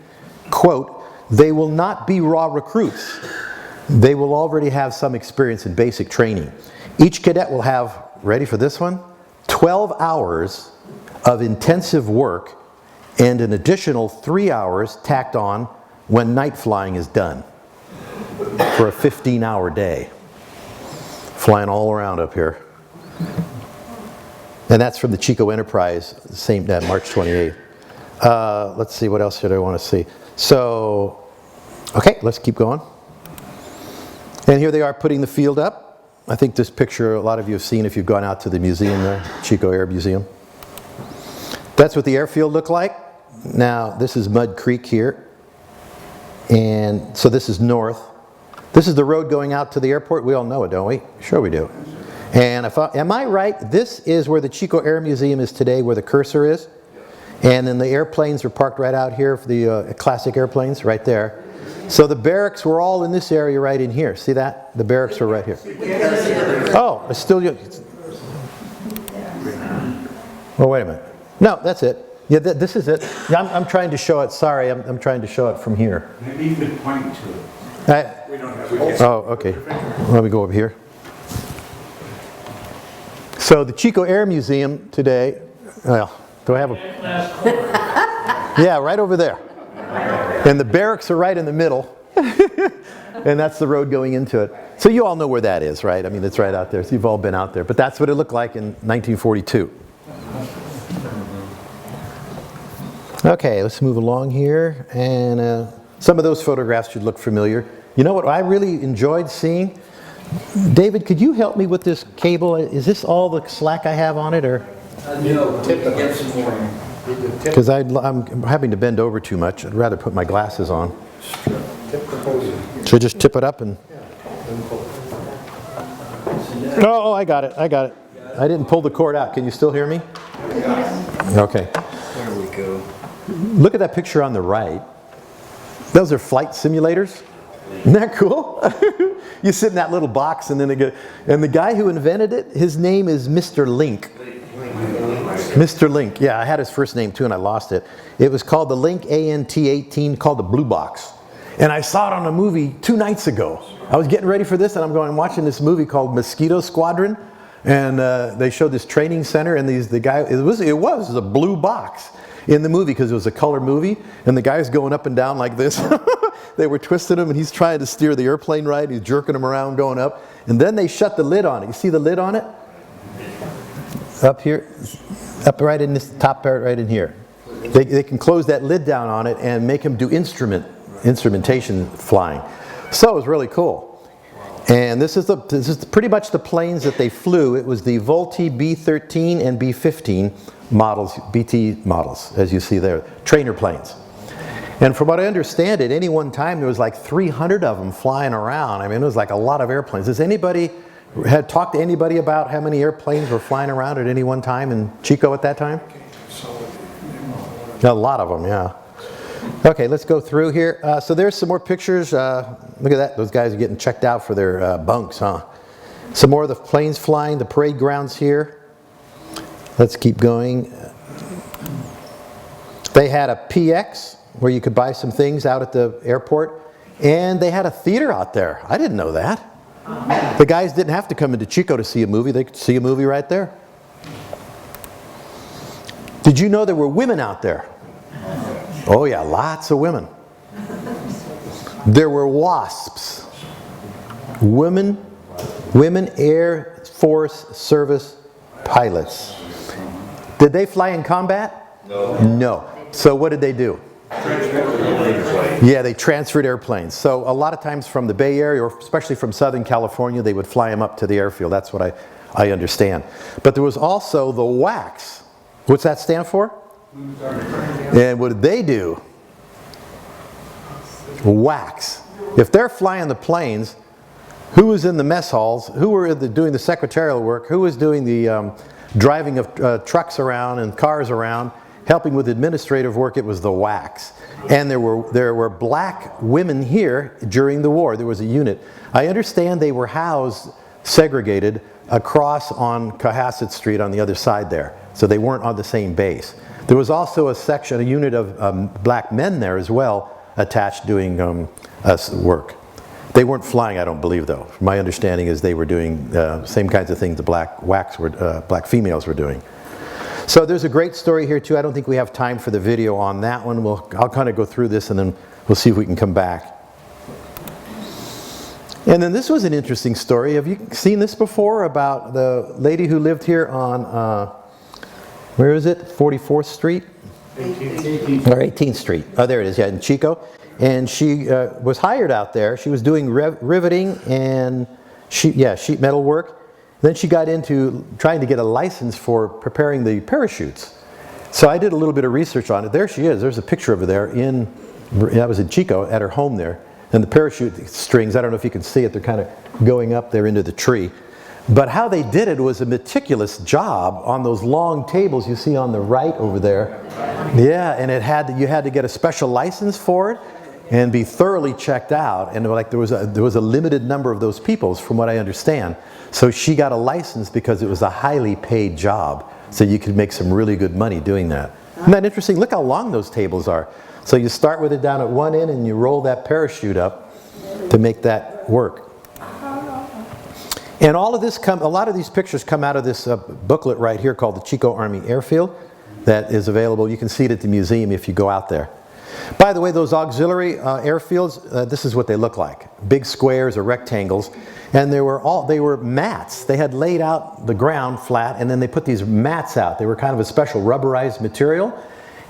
Quote, they will not be raw recruits. They will already have some experience in basic training. Each cadet will have, ready for this one, 12 hours of intensive work and an additional 3 hours tacked on when night flying is done for a 15-hour day. Flying all around up here. And that's from the Chico Enterprise, same March 28th. Let's see, what else did I want to see? So, okay, let's keep going. And here they are putting the field up. I think this picture a lot of you have seen if you've gone out to the museum there, Chico Air Museum. That's what the airfield looked like. Now, this is Mud Creek here. And so this is north. This is the road going out to the airport. We all know it, don't we? Sure we do. And am I right? This is where the Chico Air Museum is today, where the cursor is. And then the airplanes are parked right out here for the classic airplanes, right there. So the barracks were all in this area right in here. See that? The barracks are right here. Oh, it's still... Oh, wait a minute. No, that's it. Yeah, this is it. Yeah, I'm trying to show it. Sorry, I'm trying to show it from here. Maybe you could point to it. We don't have. Oh, okay. Let me go over here. So the Chico Air Museum today, well, do I have a... Yeah, right over there. And the barracks are right in the middle. And that's the road going into it. So you all know where that is, right? I mean, it's right out there. So you've all been out there. But that's what it looked like in 1942. Okay, let's move along here. And some of those photographs should look familiar. You know what I really enjoyed seeing? David, could you help me with this cable? Is this all the slack I have on it, or? No, get some more. Because I'm having to bend over too much. I'd rather put my glasses on. Should I just tip it up and... Oh, I got it. I I didn't pull the cord out. Can you still hear me? Okay. There we go. Look at that picture on the right. Those are flight simulators. Isn't that cool? You sit in that little box and then the guy who invented it, his name is Mr. Link. Mr. Link. Yeah, I had his first name too and I lost it. It was called the Link ANT-18, called the Blue Box. And I saw it on a movie 2 nights ago. I was getting ready for this and I'm watching this movie called Mosquito Squadron. And they showed this training center and it was a blue box in the movie because it was a color movie. And the guy's going up and down like this. They were twisting him and he's trying to steer the airplane right. He's jerking him around going up. And then they shut the lid on it. You see the lid on it? Up here, up right in this top part right in here. They can close that lid down on it and make him do instrumentation flying. So it was really cool. And this is pretty much the planes that they flew. It was the Vultee B-13 and B-15 models, BT models, as you see there, trainer planes. And from what I understand, at any one time there was like 300 of them flying around. I mean, it was like a lot of airplanes. Has anybody had talked to anybody about how many airplanes were flying around at any one time in Chico at that time? A lot of them, yeah. Okay, let's go through here. So there's some more pictures. Look at that. Those guys are getting checked out for their bunks, huh? Some more of the planes flying, the parade grounds here. Let's keep going. They had a PX where you could buy some things out at the airport. And they had a theater out there. I didn't know that. The guys didn't have to come into Chico to see a movie. They could see a movie right there. Did you know there were women out there? Oh yeah, lots of women. There were WASPs, Women Air Force Service pilots. Did they fly in combat? No. No. So what did they do? Yeah, they transferred airplanes. So a lot of times from the Bay Area, or especially from Southern California, they would fly them up to the airfield. That's what I understand. But there was also the WACs. What's that stand for? And what did they do? WACs. If they're flying the planes, who was in the mess halls? Who were doing the secretarial work? Who was doing the driving of trucks around and cars around? Helping with administrative work, it was the WACs. And there were black women here during the war. There was a unit. I understand they were housed, segregated, across on Cohasset Street on the other side there. So they weren't on the same base. There was also a unit of black men there as well, attached doing work. They weren't flying, I don't believe, though. My understanding is they were doing same kinds of things the black females were doing. So there's a great story here too. I don't think we have time for the video on that one. I'll kind of go through this and then we'll see if we can come back. And then this was an interesting story. Have you seen this before about the lady who lived here on, where is it? 44th Street? 18th. Or 18th Street. Oh, there it is, yeah, in Chico. And she was hired out there. She was doing riveting and sheet metal work. Then she got into trying to get a license for preparing the parachutes. So I did a little bit of research on it. There she is. There's a picture of her there that was in Chico at her home there. And the parachute strings, I don't know if you can see it, they're kind of going up there into the tree. But how they did it was a meticulous job on those long tables you see on the right over there. Yeah, and you had to get a special license for it and be thoroughly checked out. And like there was a limited number of those people, from what I understand. So she got a license because it was a highly paid job. So you could make some really good money doing that. Isn't that interesting? Look how long those tables are. So you start with it down at one end and you roll that parachute up to make that work. And all of this a lot of these pictures come out of this booklet right here called the Chico Army Airfield that is available. You can see it at the museum if you go out there. By the way, those auxiliary airfields, this is what they look like. Big squares or rectangles. And they were mats. They had laid out the ground flat and then they put these mats out. They were kind of a special rubberized material.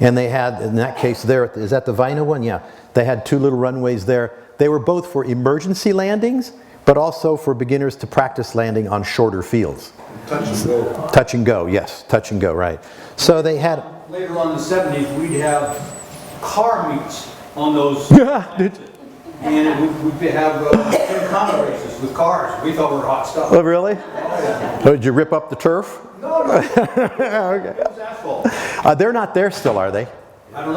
And they had, in that case there, is that the Vina one? Yeah. They had two little runways there. They were both for emergency landings, but also for beginners to practice landing on shorter fields. Touch and go. Touch and go, yes. Touch and go, right. So they had... Later on in the 70s, we'd have car meets on those. And we'd have common races with cars. We thought we were hot stuff. Oh, really? Oh, did you rip up the turf? No. Okay. It was asphalt. They're not there still, are they? I don't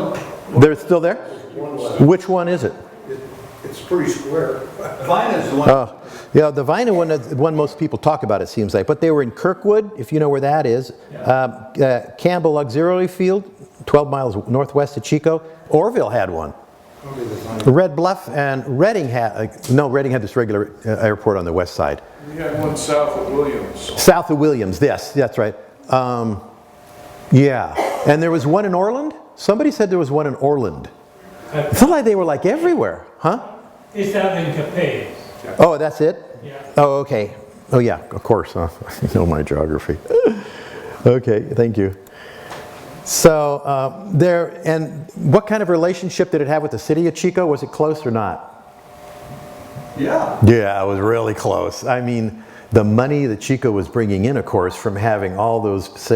know. They're still there? Which one is it? It's pretty square. Vina's the one. Oh, yeah, the Vina one is the one most people talk about, it seems like. But they were in Kirkwood, if you know where that is. Campbell Auxiliary Field, 12 miles northwest of Chico. Orville had one. Red Bluff and Redding had, Redding had this regular airport on the west side. We had one south of Williams. South of Williams, yes, that's right. Yeah, and there was one in Orland? Somebody said there was one in Orland. It felt like they were like everywhere, huh? It's out in Capes. Oh, that's it? Yeah. Oh, okay. Oh, yeah, of course. Huh? I know my geography. Okay, thank you. So, and what kind of relationship did it have with the city of Chico? Was it close or not? Yeah. Yeah, it was really close. I mean, the money that Chico was bringing in, of course, from having all those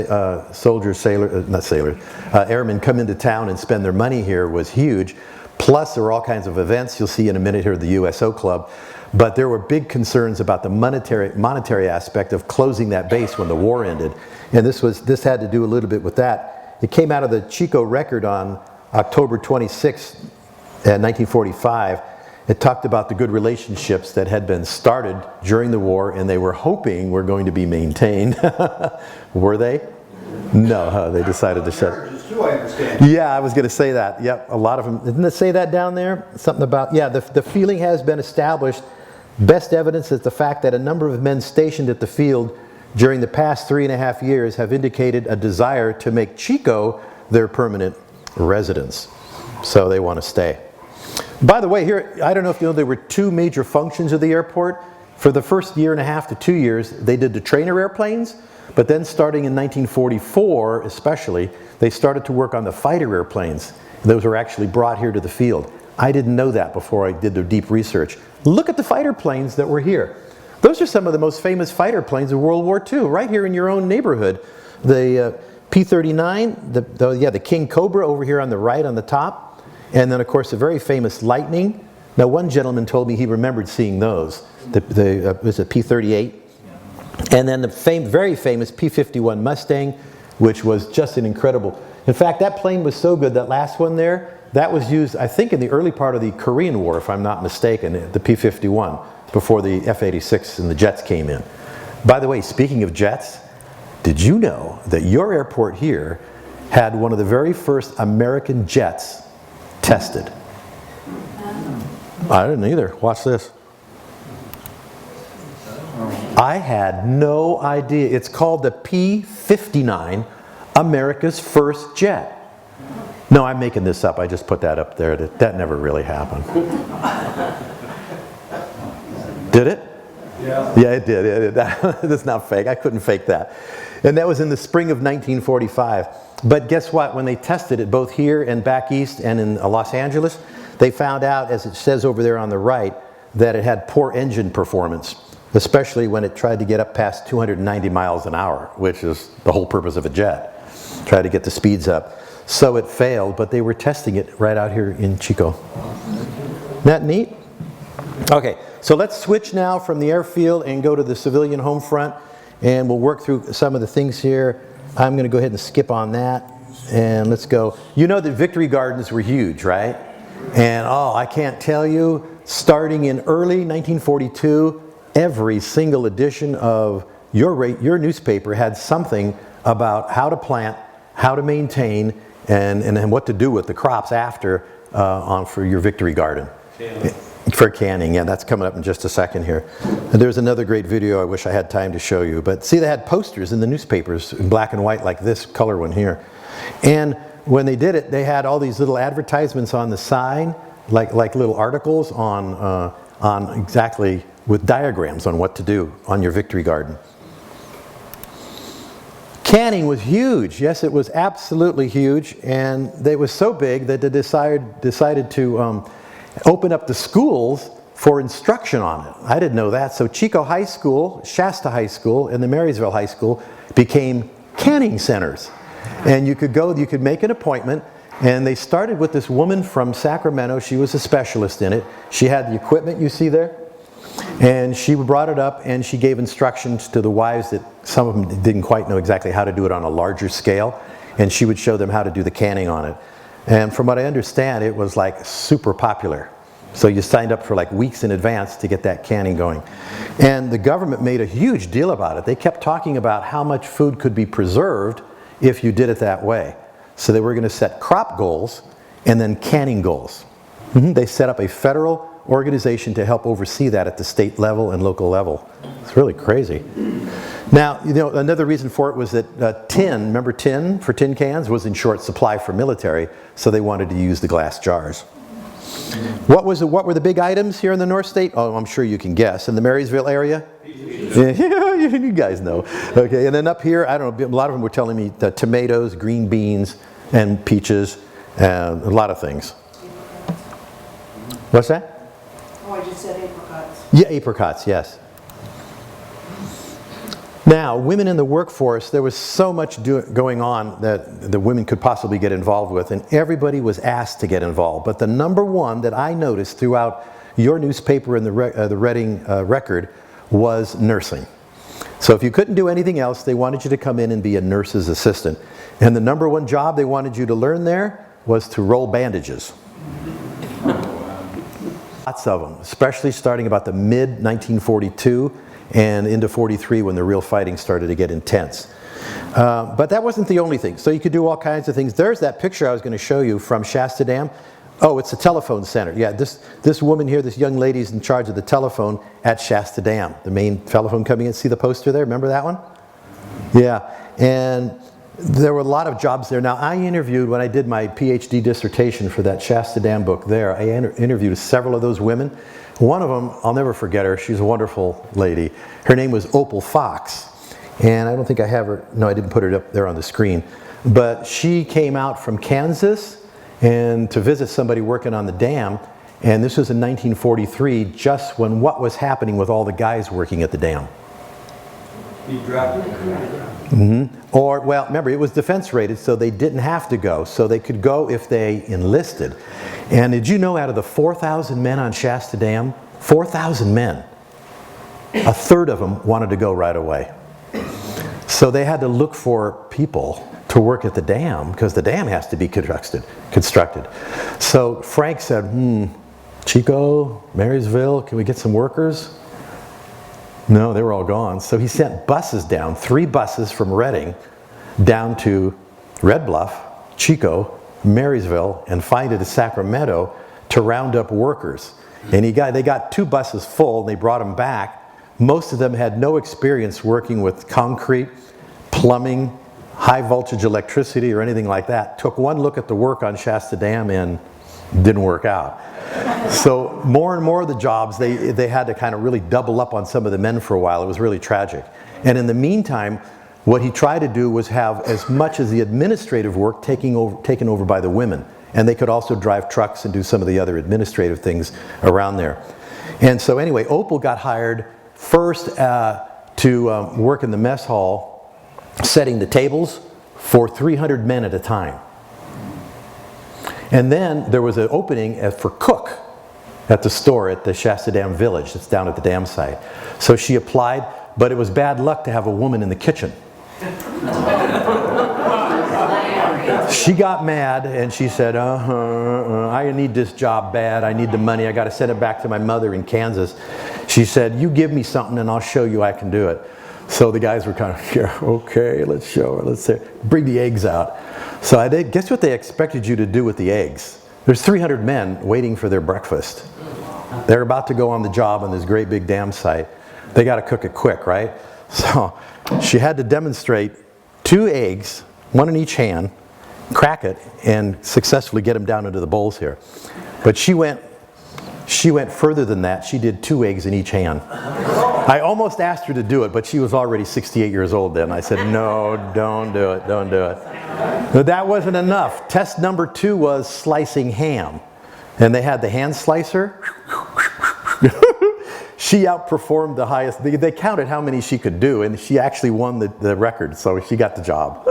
airmen come into town and spend their money here was huge. Plus, there were all kinds of events. You'll see in a minute here at the USO Club. But there were big concerns about the monetary aspect of closing that base when the war ended. And this had to do a little bit with that. It came out of the Chico record on October 26, 1945. It talked about the good relationships that had been started during the war and they were hoping were going to be maintained. Were they? No, they decided to shut it. Marriages too, I understand. Yeah, I was going to say that. Yep, a lot of them. Didn't it say that down there? Something about, yeah, the feeling has been established. Best evidence is the fact that a number of men stationed at the field during the past 3.5 years have indicated a desire to make Chico their permanent residence. So they want to stay. By the way, here, I don't know if you know, there were two major functions of the airport. For the first 1.5 to 2 years, they did the trainer airplanes, but then starting in 1944, especially, they started to work on the fighter airplanes. Those were actually brought here to the field. I didn't know that before I did the deep research. Look at the fighter planes that were here. Those are some of the most famous fighter planes of World War II, right here in your own neighborhood. The P-39, the King Cobra over here on the right on the top. And then, of course, the very famous Lightning. Now, one gentleman told me he remembered seeing those. Was it P-38? And then the very famous P-51 Mustang, which was just an incredible... In fact, that plane was so good, that last one there, that was used, I think, in the early part of the Korean War, if I'm not mistaken, the P-51, before the F-86 and the jets came in. By the way, speaking of jets, did you know that your airport here had one of the very first American jets tested? I didn't either. Watch this. I had no idea. It's called the P-59, America's first jet. No, I'm making this up. I just put that up there. That never really happened. Did it? Yeah. Yeah, it did. That's not fake. I couldn't fake that. And that was in the spring of 1945. But guess what? When they tested it, both here and back east and in Los Angeles, they found out, as it says over there on the right, that it had poor engine performance, especially when it tried to get up past 290 miles an hour, which is the whole purpose of a jet. Try to get the speeds up. So it failed, but they were testing it right out here in Chico. Isn't that neat? Okay, so let's switch now from the airfield and go to the civilian home front, and we'll work through some of the things here. I'm going to go ahead and skip on that, and let's go. You know that Victory Gardens were huge, right? And oh, I can't tell you, starting in early 1942, every single edition of your newspaper had something about how to plant, how to maintain, and what to do with the crops after for your Victory Garden. Canning. For canning, yeah, that's coming up in just a second here. And there's another great video I wish I had time to show you. But see, they had posters in the newspapers in black and white like this color one here. And when they did it, they had all these little advertisements on the side, like little articles on exactly with diagrams on what to do on your Victory Garden. Canning was huge. Yes, it was absolutely huge, and they was so big that they decided to open up the schools for instruction on it. I didn't know that. So Chico High School, Shasta High School, and the Marysville High School became canning centers. And you could make an appointment, and they started with this woman from Sacramento. She was a specialist in it. She had the equipment you see there, and she brought it up, and she gave instructions to the wives that some of them didn't quite know exactly how to do it on a larger scale, and she would show them how to do the canning on it. And from what I understand, it was like super popular. So you signed up for like weeks in advance to get that canning going. And the government made a huge deal about it. They kept talking about how much food could be preserved if you did it that way. So they were going to set crop goals and then canning goals. They set up a federal organization to help oversee that at the state level and local level. It's really crazy. Now, you know, another reason for it was that tin, remember tin for tin cans, was in short supply for military, so they wanted to use the glass jars. What were the big items here in the North State? Oh, I'm sure you can guess. In the Marysville area? Yeah, you guys know. Okay, and then up here, I don't know, a lot of them were telling me that tomatoes, green beans, and peaches, and a lot of things. What's that? Oh, I just said apricots. Yeah, apricots, yes. Now, women in the workforce, there was so much going on that the women could possibly get involved with, and everybody was asked to get involved. But the number one that I noticed throughout your newspaper and the Reading Record was nursing. So if you couldn't do anything else, they wanted you to come in and be a nurse's assistant. And the number one job they wanted you to learn there was to roll bandages. Lots of them, especially starting about the mid-1942 and into 43 when the real fighting started to get intense. But that wasn't the only thing. So you could do all kinds of things. There's that picture I was going to show you from Shasta Dam. Oh, it's a telephone center. Yeah, this woman here, this young lady's in charge of the telephone at Shasta Dam. The main telephone coming in. See the poster there? Remember that one? Yeah, and there were a lot of jobs there. Now, I interviewed, when I did my PhD dissertation for that Shasta Dam book there, I interviewed several of those women. One of them, I'll never forget her. She's a wonderful lady. Her name was Opal Fox. And I don't think I have her, no, I didn't put her up there on the screen. But she came out from Kansas and to visit somebody working on the dam. And this was in 1943, just when what was happening with all the guys working at the dam. Be drafted. Or, well, remember, it was defense rated, so they didn't have to go. So they could go if they enlisted. And did you know out of the 4,000 men on Shasta Dam, 4,000 men, a third of them wanted to go right away. So they had to look for people to work at the dam, because the dam has to be constructed. So Frank said, Chico, Marysville, can we get some workers? No, they were all gone. So he sent buses down, 3 buses from Reading down to Red Bluff, Chico, Marysville, and finally to Sacramento to round up workers. And they got 2 buses full, and they brought them back. Most of them had no experience working with concrete, plumbing, high voltage electricity, or anything like that. Took one look at the work on Shasta Dam and didn't work out. So more and more of the jobs, they had to kind of really double up on some of the men for a while. It was really tragic. And in the meantime, what he tried to do was have as much as the administrative work taken over by the women. And they could also drive trucks and do some of the other administrative things around there. And so anyway, Opal got hired first to work in the mess hall, setting the tables for 300 men at a time. And then there was an opening for cook at the store at the Shasta Dam Village. It's down at the dam site. So she applied, but it was bad luck to have a woman in the kitchen. She got mad and she said, I need this job bad. I need the money. I got to send it back to my mother in Kansas. She said, you give me something and I'll show you I can do it. So the guys were kind of, yeah, okay, let's show her. Let's bring the eggs out. So I did. Guess what they expected you to do with the eggs? There's 300 men waiting for their breakfast. They're about to go on the job on this great big dam site. They got to cook it quick, right? So she had to demonstrate 2 eggs, 1 in each hand, crack it, and successfully get them down into the bowls here. But she went further than that. She did 2 eggs in each hand. I almost asked her to do it, but she was already 68 years old then. I said, no, don't do it, don't do it. But that wasn't enough. Test number 2 was slicing ham. And they had the hand slicer. She outperformed the highest. They counted how many she could do, and she actually won the record, so she got the job.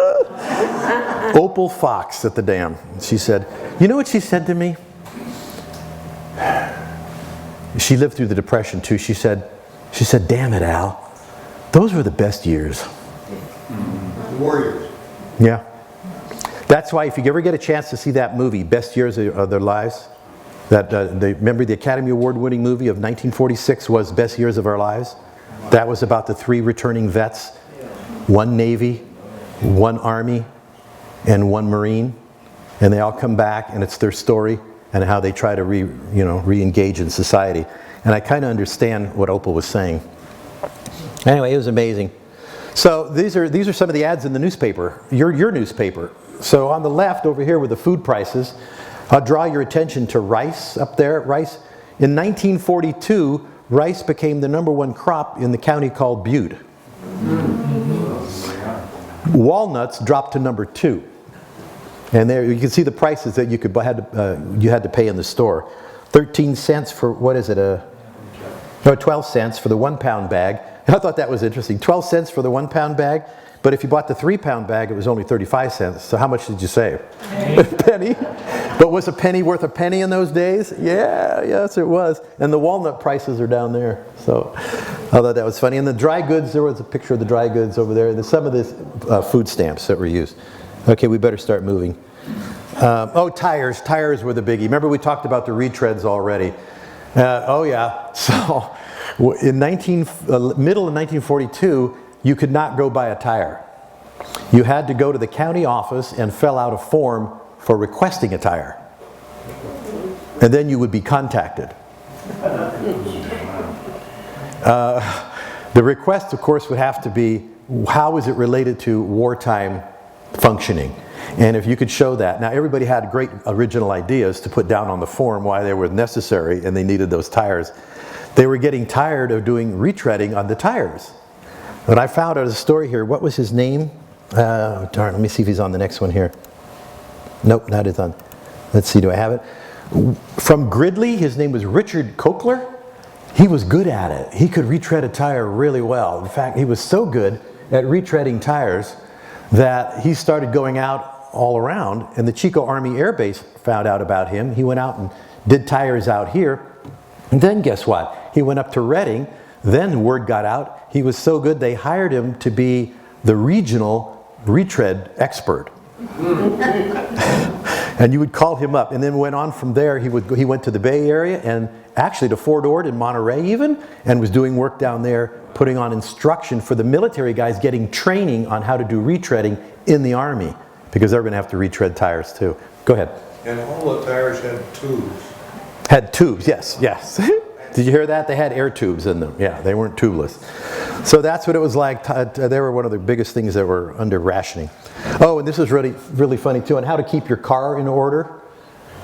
Opal Fox at the dam. She said, you know what she said to me? She lived through the Depression too. She said, damn it, Al, those were the best years. Warriors. Yeah. That's why if you ever get a chance to see that movie, Best Years of Their Lives, remember the Academy Award winning movie of 1946 was Best Years of Our Lives? That was about the 3 returning vets, 1 Navy, 1 Army, and 1 Marine. And they all come back and it's their story and how they try to re-engage in society. And I kind of understand what Opal was saying. Anyway, it was amazing. So these are some of the ads in the newspaper, your newspaper. So on the left over here with the food prices, I'll draw your attention to rice up there. Rice. In 1942, rice became the _1 crop in the county called Butte. Walnuts dropped to number 2. And there you can see the prices that you had to pay in the store. 13 cents for, what is it, or 12 cents for the 1 pound bag. I thought that was interesting. 12 cents for the 1 pound bag, but if you bought the 3 pound bag, it was only 35 cents. So how much did you save? A penny. But was a penny worth a penny in those days? Yeah, yes it was. And the walnut prices are down there. So I thought that was funny. And the dry goods, there was a picture of the dry goods over there. There's some of the food stamps that were used. Okay, we better start moving. Oh, tires. Tires were the biggie. Remember we talked about the retreads already. Oh yeah. So in middle of 1942, you could not go buy a tire. You had to go to the county office and fill out a form for requesting a tire. And then you would be contacted. The request, of course, would have to be, how is it related to wartime functioning? And if you could show that. Now, everybody had great original ideas to put down on the form why they were necessary and they needed those tires. They were getting tired of doing retreading on the tires. But I found out a story here. What was his name? Darn, let me see if he's on the next one here. Nope, not his on. Let's see, do I have it? From Gridley, his name was Richard Cochler. He was good at it. He could retread a tire really well. In fact, he was so good at retreading tires that he started going out all around, and the Chico Army Air Base found out about him. He went out and did tires out here. And then guess what? He went up to Reading. Then word got out. He was so good they hired him to be the regional retread expert. And you would call him up, and then went on from there. He went to the Bay Area and actually to Fort Ord in Monterey even, and was doing work down there, putting on instruction for the military guys, getting training on how to do retreading in the Army, because they're going to have to retread tires too. Go ahead. And all the tires had tubes. Had tubes, yes, yes. Did you hear that? They had air tubes in them. Yeah, they weren't tubeless. So that's what it was like. They were one of the biggest things that were under rationing. Oh, and this is really, really funny too, on how to keep your car in order,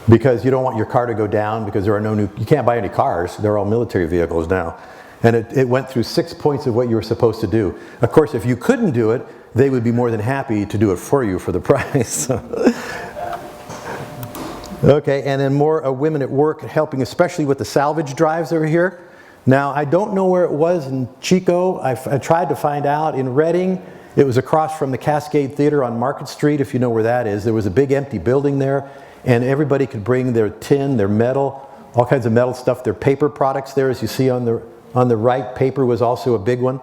because you don't want your car to go down, because there are no new, you can't buy any cars. They're all military vehicles now. And it went through 6 points of what you were supposed to do. Of course, if you couldn't do it, they would be more than happy to do it for you for the price. Okay, and then more women at work helping, especially with the salvage drives over here. Now, I don't know where it was in Chico. I tried to find out. In Reading, it was across from the Cascade Theater on Market Street, if you know where that is. There was a big empty building there, and everybody could bring their tin, their metal, all kinds of metal stuff, their paper products there, as you see on the right. Paper was also a big one.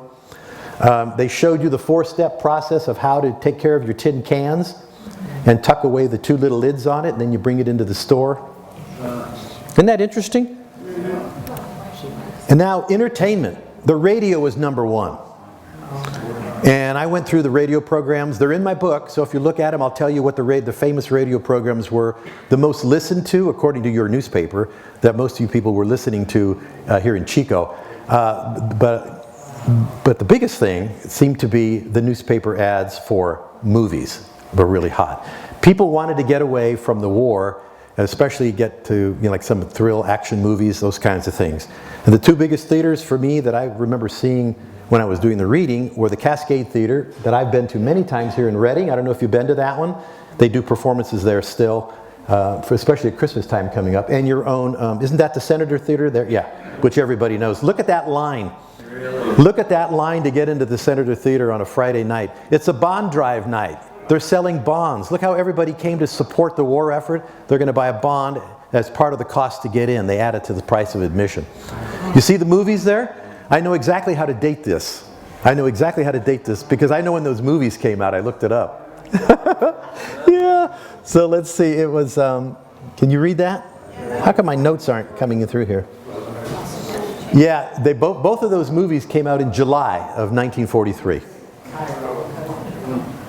They showed you the 4-step process of how to take care of your tin cans and tuck away the 2 little lids on it, and then you bring it into the store. Isn't that interesting? And now entertainment. The radio was number 1. And I went through the radio programs. They're in my book, so if you look at them, I'll tell you what the famous radio programs were the most listened to, according to your newspaper, that most of you people were listening to here in Chico. But the biggest thing seemed to be the newspaper ads for movies were really hot. People wanted to get away from the war, and especially get to like some thrill action movies, those kinds of things. And the 2 biggest theaters for me that I remember seeing when I was doing the reading were the Cascade Theater, that I've been to many times here in Reading. I don't know if you've been to that one. They do performances there still, especially at Christmas time coming up. And your own, isn't that the Senator Theater there? Yeah, which everybody knows. Look at that line. Really? Look at that line to get into the Senator Theater on a Friday night. It's a bond drive night. They're selling bonds. Look how everybody came to support the war effort. They're going to buy a bond as part of the cost to get in. They add it to the price of admission. You see the movies there? I know exactly how to date this. I know exactly how to date this because I know when those movies came out. I looked it up. Yeah. So let's see. It was, can you read that? How come my notes aren't coming in through here? Yeah, both of those movies came out in July of 1943.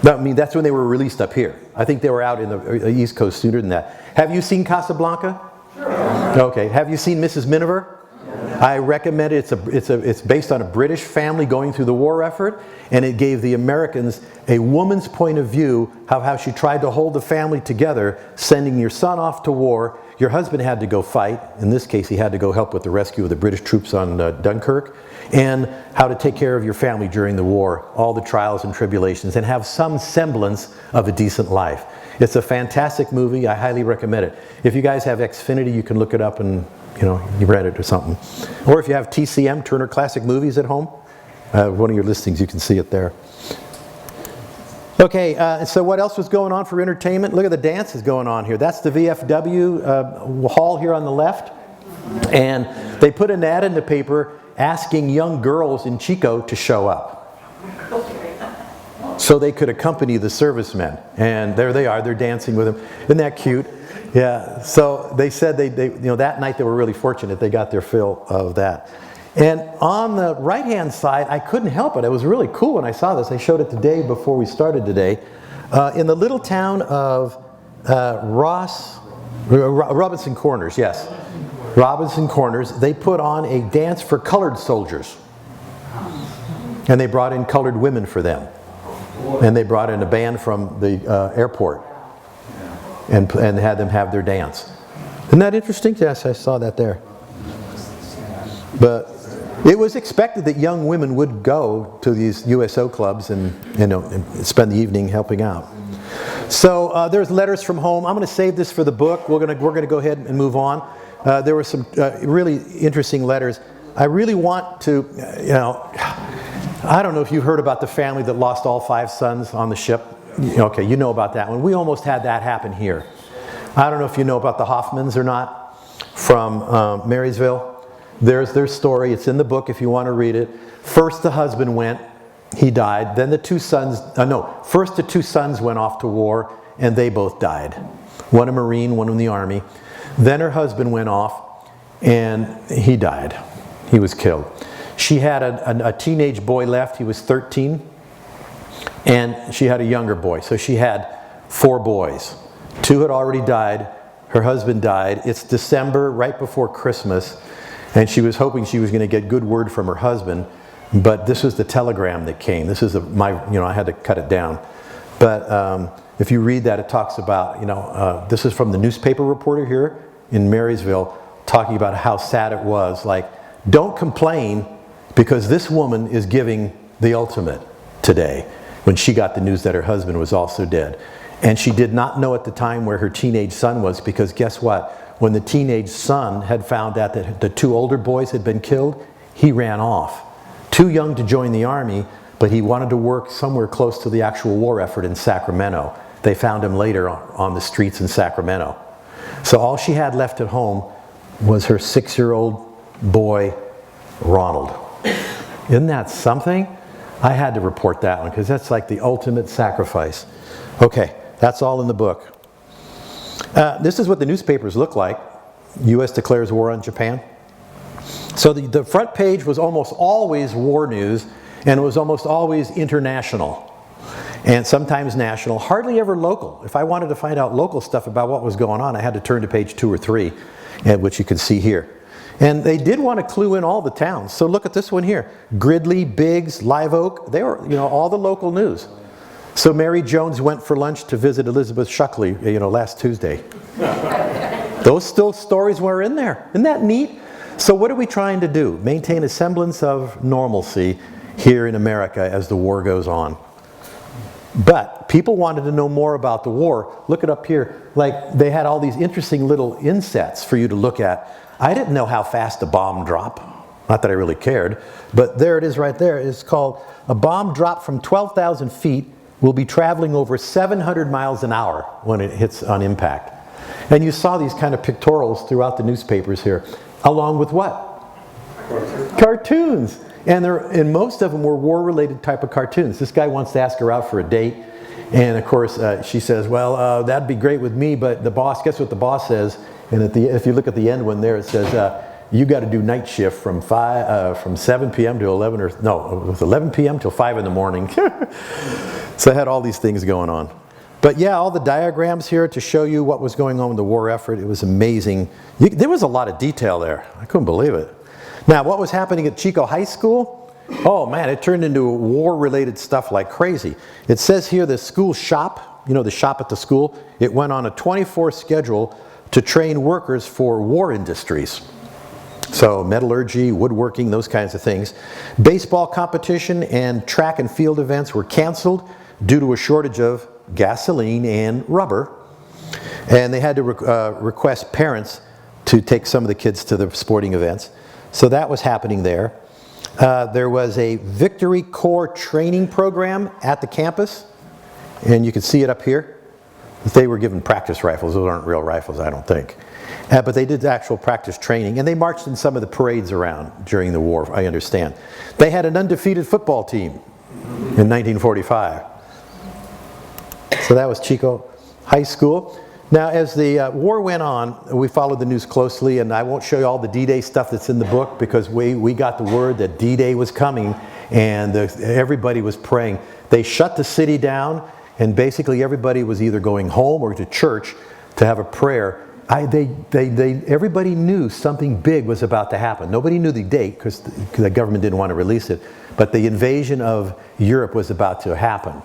I mean, that's when they were released up here. I think they were out in the East Coast sooner than that. Have you seen Casablanca? Sure. Okay. Have you seen Mrs. Miniver? Yeah. I recommend it. It's based on a British family going through the war effort, and it gave the Americans a woman's point of view of how she tried to hold the family together, sending your son off to war. Your husband had to go fight. In this case, he had to go help with the rescue of the British troops on Dunkirk, and how to take care of your family during the war, all the trials and tribulations, and have some semblance of a decent life. It's a fantastic movie. I highly recommend it. If you guys have Xfinity, you can look it up and you rent it or something. Or if you have TCM, Turner Classic Movies at home, one of your listings, you can see it there. Okay, so what else was going on for entertainment? Look at the dances going on here. That's the VFW hall here on the left. And they put an ad in the paper asking young girls in Chico to show up, so they could accompany the servicemen. And there they are, they're dancing with them. Isn't that cute? Yeah, so they said they that night they were really fortunate. They got their fill of that. And on the right-hand side, I couldn't help it. It was really cool when I saw this. I showed it today before we started today. In the little town of Robinson Corners, yes. Robinson Corners, they put on a dance for colored soldiers. And they brought in colored women for them. And they brought in a band from the airport and had them have their dance. Isn't that interesting? Yes, I saw that there. But it was expected that young women would go to these USO clubs and spend the evening helping out. So there's letters from home. I'm going to save this for the book. We're going to go ahead and move on. There were some really interesting letters. I really want to, I don't know if you've heard about the family that lost all 5 sons on the ship. Okay, you know about that one. We almost had that happen here. I don't know if you know about the Hoffmans or not from Marysville. There's their story. It's in the book if you want to read it. First the husband went. He died. Then the 2 sons, first the 2 sons went off to war and they both died. One a Marine, one in the Army. Then her husband went off and he died. He was killed. She had a teenage boy left. He was 13. And she had a younger boy. So she had 4 boys. 2 had already died. Her husband died. It's December, right before Christmas. And she was hoping she was going to get good word from her husband. But this was the telegram that came. This is I had to cut it down. But if you read that, it talks about, this is from the newspaper reporter here in Marysville, talking about how sad it was. Like, don't complain because this woman is giving the ultimate today when she got the news that her husband was also dead. And she did not know at the time where her teenage son was, because guess what? When the teenage son had found out that the 2 older boys had been killed, he ran off. Too young to join the army, but he wanted to work somewhere close to the actual war effort in Sacramento. They found him later on the streets in Sacramento. So all she had left at home was her 6-year-old boy, Ronald. Isn't that something? I had to report that one because that's like the ultimate sacrifice. Okay, that's all in the book. This is what the newspapers look like. U.S. declares war on Japan. So the front page was almost always war news, and it was almost always international. And sometimes national, hardly ever local. If I wanted to find out local stuff about what was going on, I had to turn to page 2 or 3, which you can see here. And they did want to clue in all the towns. So look at this one here. Gridley, Biggs, Live Oak, they were, all the local news. So Mary Jones went for lunch to visit Elizabeth Shuckley, last Tuesday. Those still stories were in there. Isn't that neat? So what are we trying to do? Maintain a semblance of normalcy here in America as the war goes on. But people wanted to know more about the war. Look it up here. Like, they had all these interesting little insets for you to look at. I didn't know how fast a bomb dropped. Not that I really cared. But there it is right there. It's called a bomb drop from 12,000 feet will be traveling over 700 miles an hour when it hits on impact. And you saw these kind of pictorials throughout the newspapers here. Along with what? Cartoons. And most of them were war-related type of cartoons. This guy wants to ask her out for a date. And of course, she says, well, that'd be great with me, but the boss, guess what the boss says? And if you look at the end one there, it says, you got to do night shift from 7 p.m. to 11, it was 11 p.m. till 5 in the morning. So I had all these things going on. But yeah, all the diagrams here to show you what was going on with the war effort. It was amazing. There was a lot of detail there. I couldn't believe it. Now, what was happening at Chico High School? Oh man, it turned into war-related stuff like crazy. It says here the school shop, the shop at the school, it went on a 24 schedule to train workers for war industries. So metallurgy, woodworking, those kinds of things. Baseball competition and track and field events were canceled due to a shortage of gasoline and rubber. And they had to request parents to take some of the kids to the sporting events. So that was happening there. There was a Victory Corps training program at the campus, and you can see it up here. They were given practice rifles. Those aren't real rifles, I don't think. But they did actual practice training, and they marched in some of the parades around during the war, I understand. They had an undefeated football team in 1945. So that was Chico High School. Now, as the war went on, we followed the news closely, and I won't show you all the D-Day stuff that's in the book because we got the word that D-Day was coming, and everybody was praying. They shut the city down, and basically everybody was either going home or to church to have a prayer. Everybody knew something big was about to happen. Nobody knew the date because the government didn't want to release it, but the invasion of Europe was about to happen.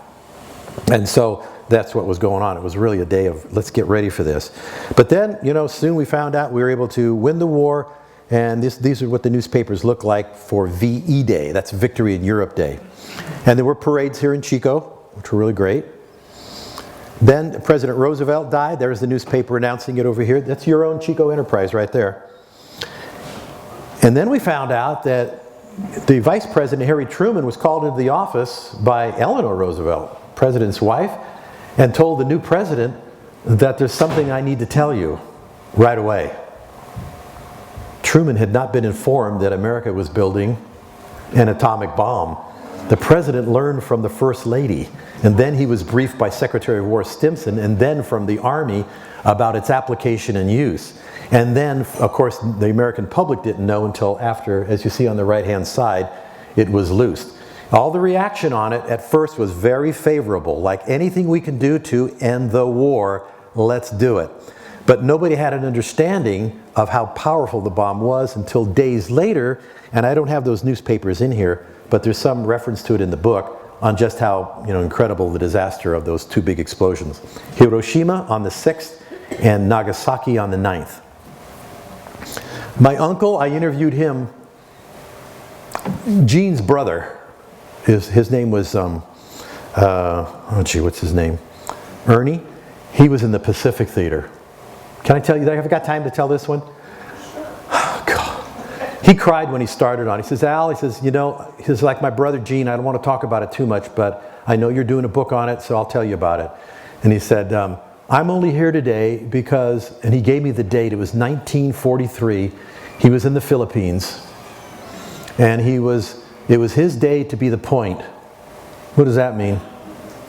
And so that's what was going on. It was really a day of, let's get ready for this. But then, soon we found out we were able to win the war, and these are what the newspapers look like for VE Day. That's Victory in Europe Day. And there were parades here in Chico, which were really great. Then President Roosevelt died. There's the newspaper announcing it over here. That's your own Chico Enterprise right there. And then we found out that the Vice President, Harry Truman, was called into the office by Eleanor Roosevelt, President's wife, and told the new president that there's something I need to tell you right away. Truman had not been informed that America was building an atomic bomb. The president learned from the First Lady, and then he was briefed by Secretary of War Stimson, and then from the Army about its application and use. And then, of course, the American public didn't know until after, as you see on the right-hand side, it was loosed. All the reaction on it at first was very favorable, like anything we can do to end the war, let's do it. But nobody had an understanding of how powerful the bomb was until days later, and I don't have those newspapers in here, but there's some reference to it in the book on just how incredible the disaster of those two big explosions. Hiroshima on the 6th and Nagasaki on the 9th. My uncle, I interviewed him, Gene's brother. His name was, what's his name? Ernie. He was in the Pacific Theater. Can I tell you that? Have I got time to tell this one? Oh, God. He cried when he started on. He says, Al, he says, like my brother Gene, I don't want to talk about it too much, but I know you're doing a book on it, so I'll tell you about it. And he said, I'm only here today because, and he gave me the date, it was 1943. He was in the Philippines, and it was his day to be the point. What does that mean?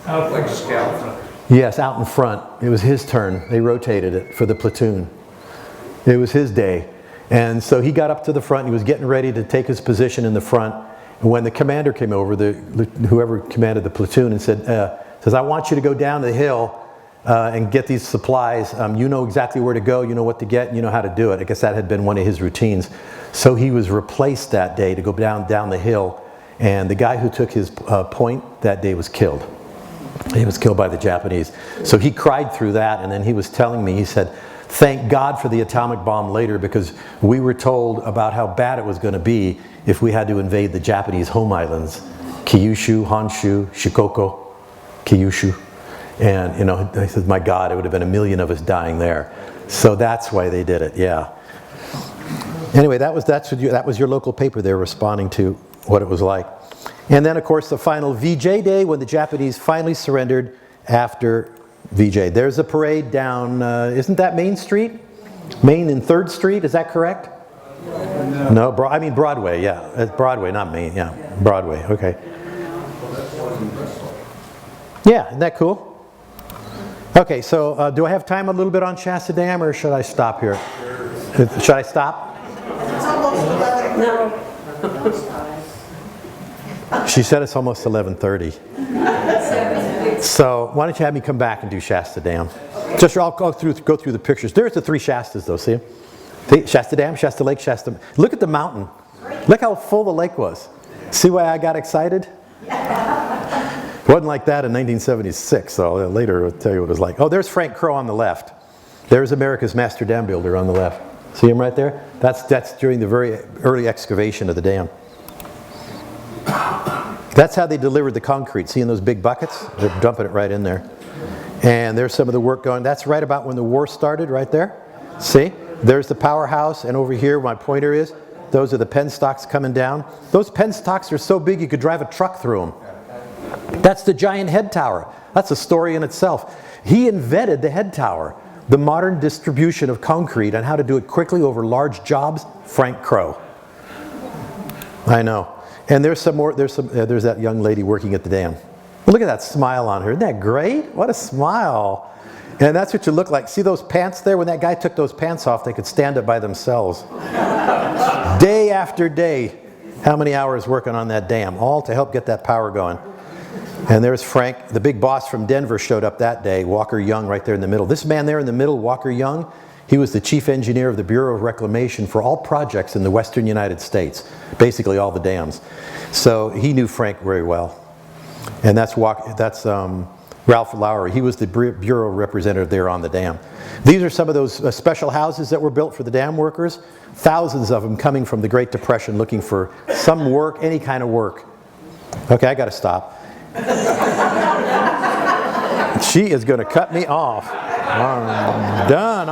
Like a scout. Yes, out in front. It was his turn. They rotated it for the platoon. It was his day. And so he got up to the front. He was getting ready to take his position in the front. And when the commander came over, whoever commanded the platoon, and says, I want you to go down the hill and get these supplies. You know exactly where to go. You know what to get. You know how to do it. I guess that had been one of his routines. So he was replaced that day to go down the hill. And the guy who took his point that day was killed. He was killed by the Japanese. So he cried through that, and then he was telling me, he said, thank God for the atomic bomb later, because we were told about how bad it was going to be if we had to invade the Japanese home islands. Kyushu, Honshu, Shikoku, Kyushu. And, I said, my God, it would have been 1 million of us dying there. So that's why they did it, yeah. Anyway, that was your local paper there responding to what it was like. And then, of course, the final VJ Day, when the Japanese finally surrendered after VJ. There's a parade down, isn't that Main Street? Main and 3rd Street, is that correct? No, I mean Broadway, yeah. It's Broadway, not Main, yeah. Broadway, okay. Yeah, isn't that cool? Okay, so do I have time a little bit on Shasta Dam, or should I stop here? Should I stop? No. She said it's almost 11:30. So why don't you have me come back and do Shasta Dam? Just I'll go through the pictures. There's the 3 Shastas though, see? Shasta Dam, Shasta Lake, Shasta. Look at the mountain. Look how full the lake was. See why I got excited? It wasn't like that in 1976, so later I'll tell you what it was like. Oh, there's Frank Crow on the left. There's America's master dam builder on the left. See him right there? That's during the very early excavation of the dam. That's how they delivered the concrete. See in those big buckets? They're dumping it right in there. And there's some of the work going. That's right about when the war started, right there. See? There's the powerhouse, and over here, my pointer is, those are the penstocks coming down. Those penstocks are so big you could drive a truck through them. That's the giant head tower. That's a story in itself. He invented the head tower, the modern distribution of concrete and how to do it quickly over large jobs, Frank Crow. I know. And there's some more, there's that young lady working at the dam. Look at that smile on her. Isn't that great? What a smile. And that's what you look like. See those pants there? When that guy took those pants off, they could stand up by themselves. Day after day, how many hours working on that dam, all to help get that power going. And there's Frank, the big boss from Denver, showed up that day, Walker Young right there in the middle. This man there in the middle, Walker Young, he was the chief engineer of the Bureau of Reclamation for all projects in the western United States, basically all the dams. So he knew Frank very well. And that's Ralph Lowry. He was the Bureau representative there on the dam. These are some of those special houses that were built for the dam workers. Thousands of them coming from the Great Depression looking for some work, any kind of work. Okay, I got to stop. She is going to cut me off. I'm done.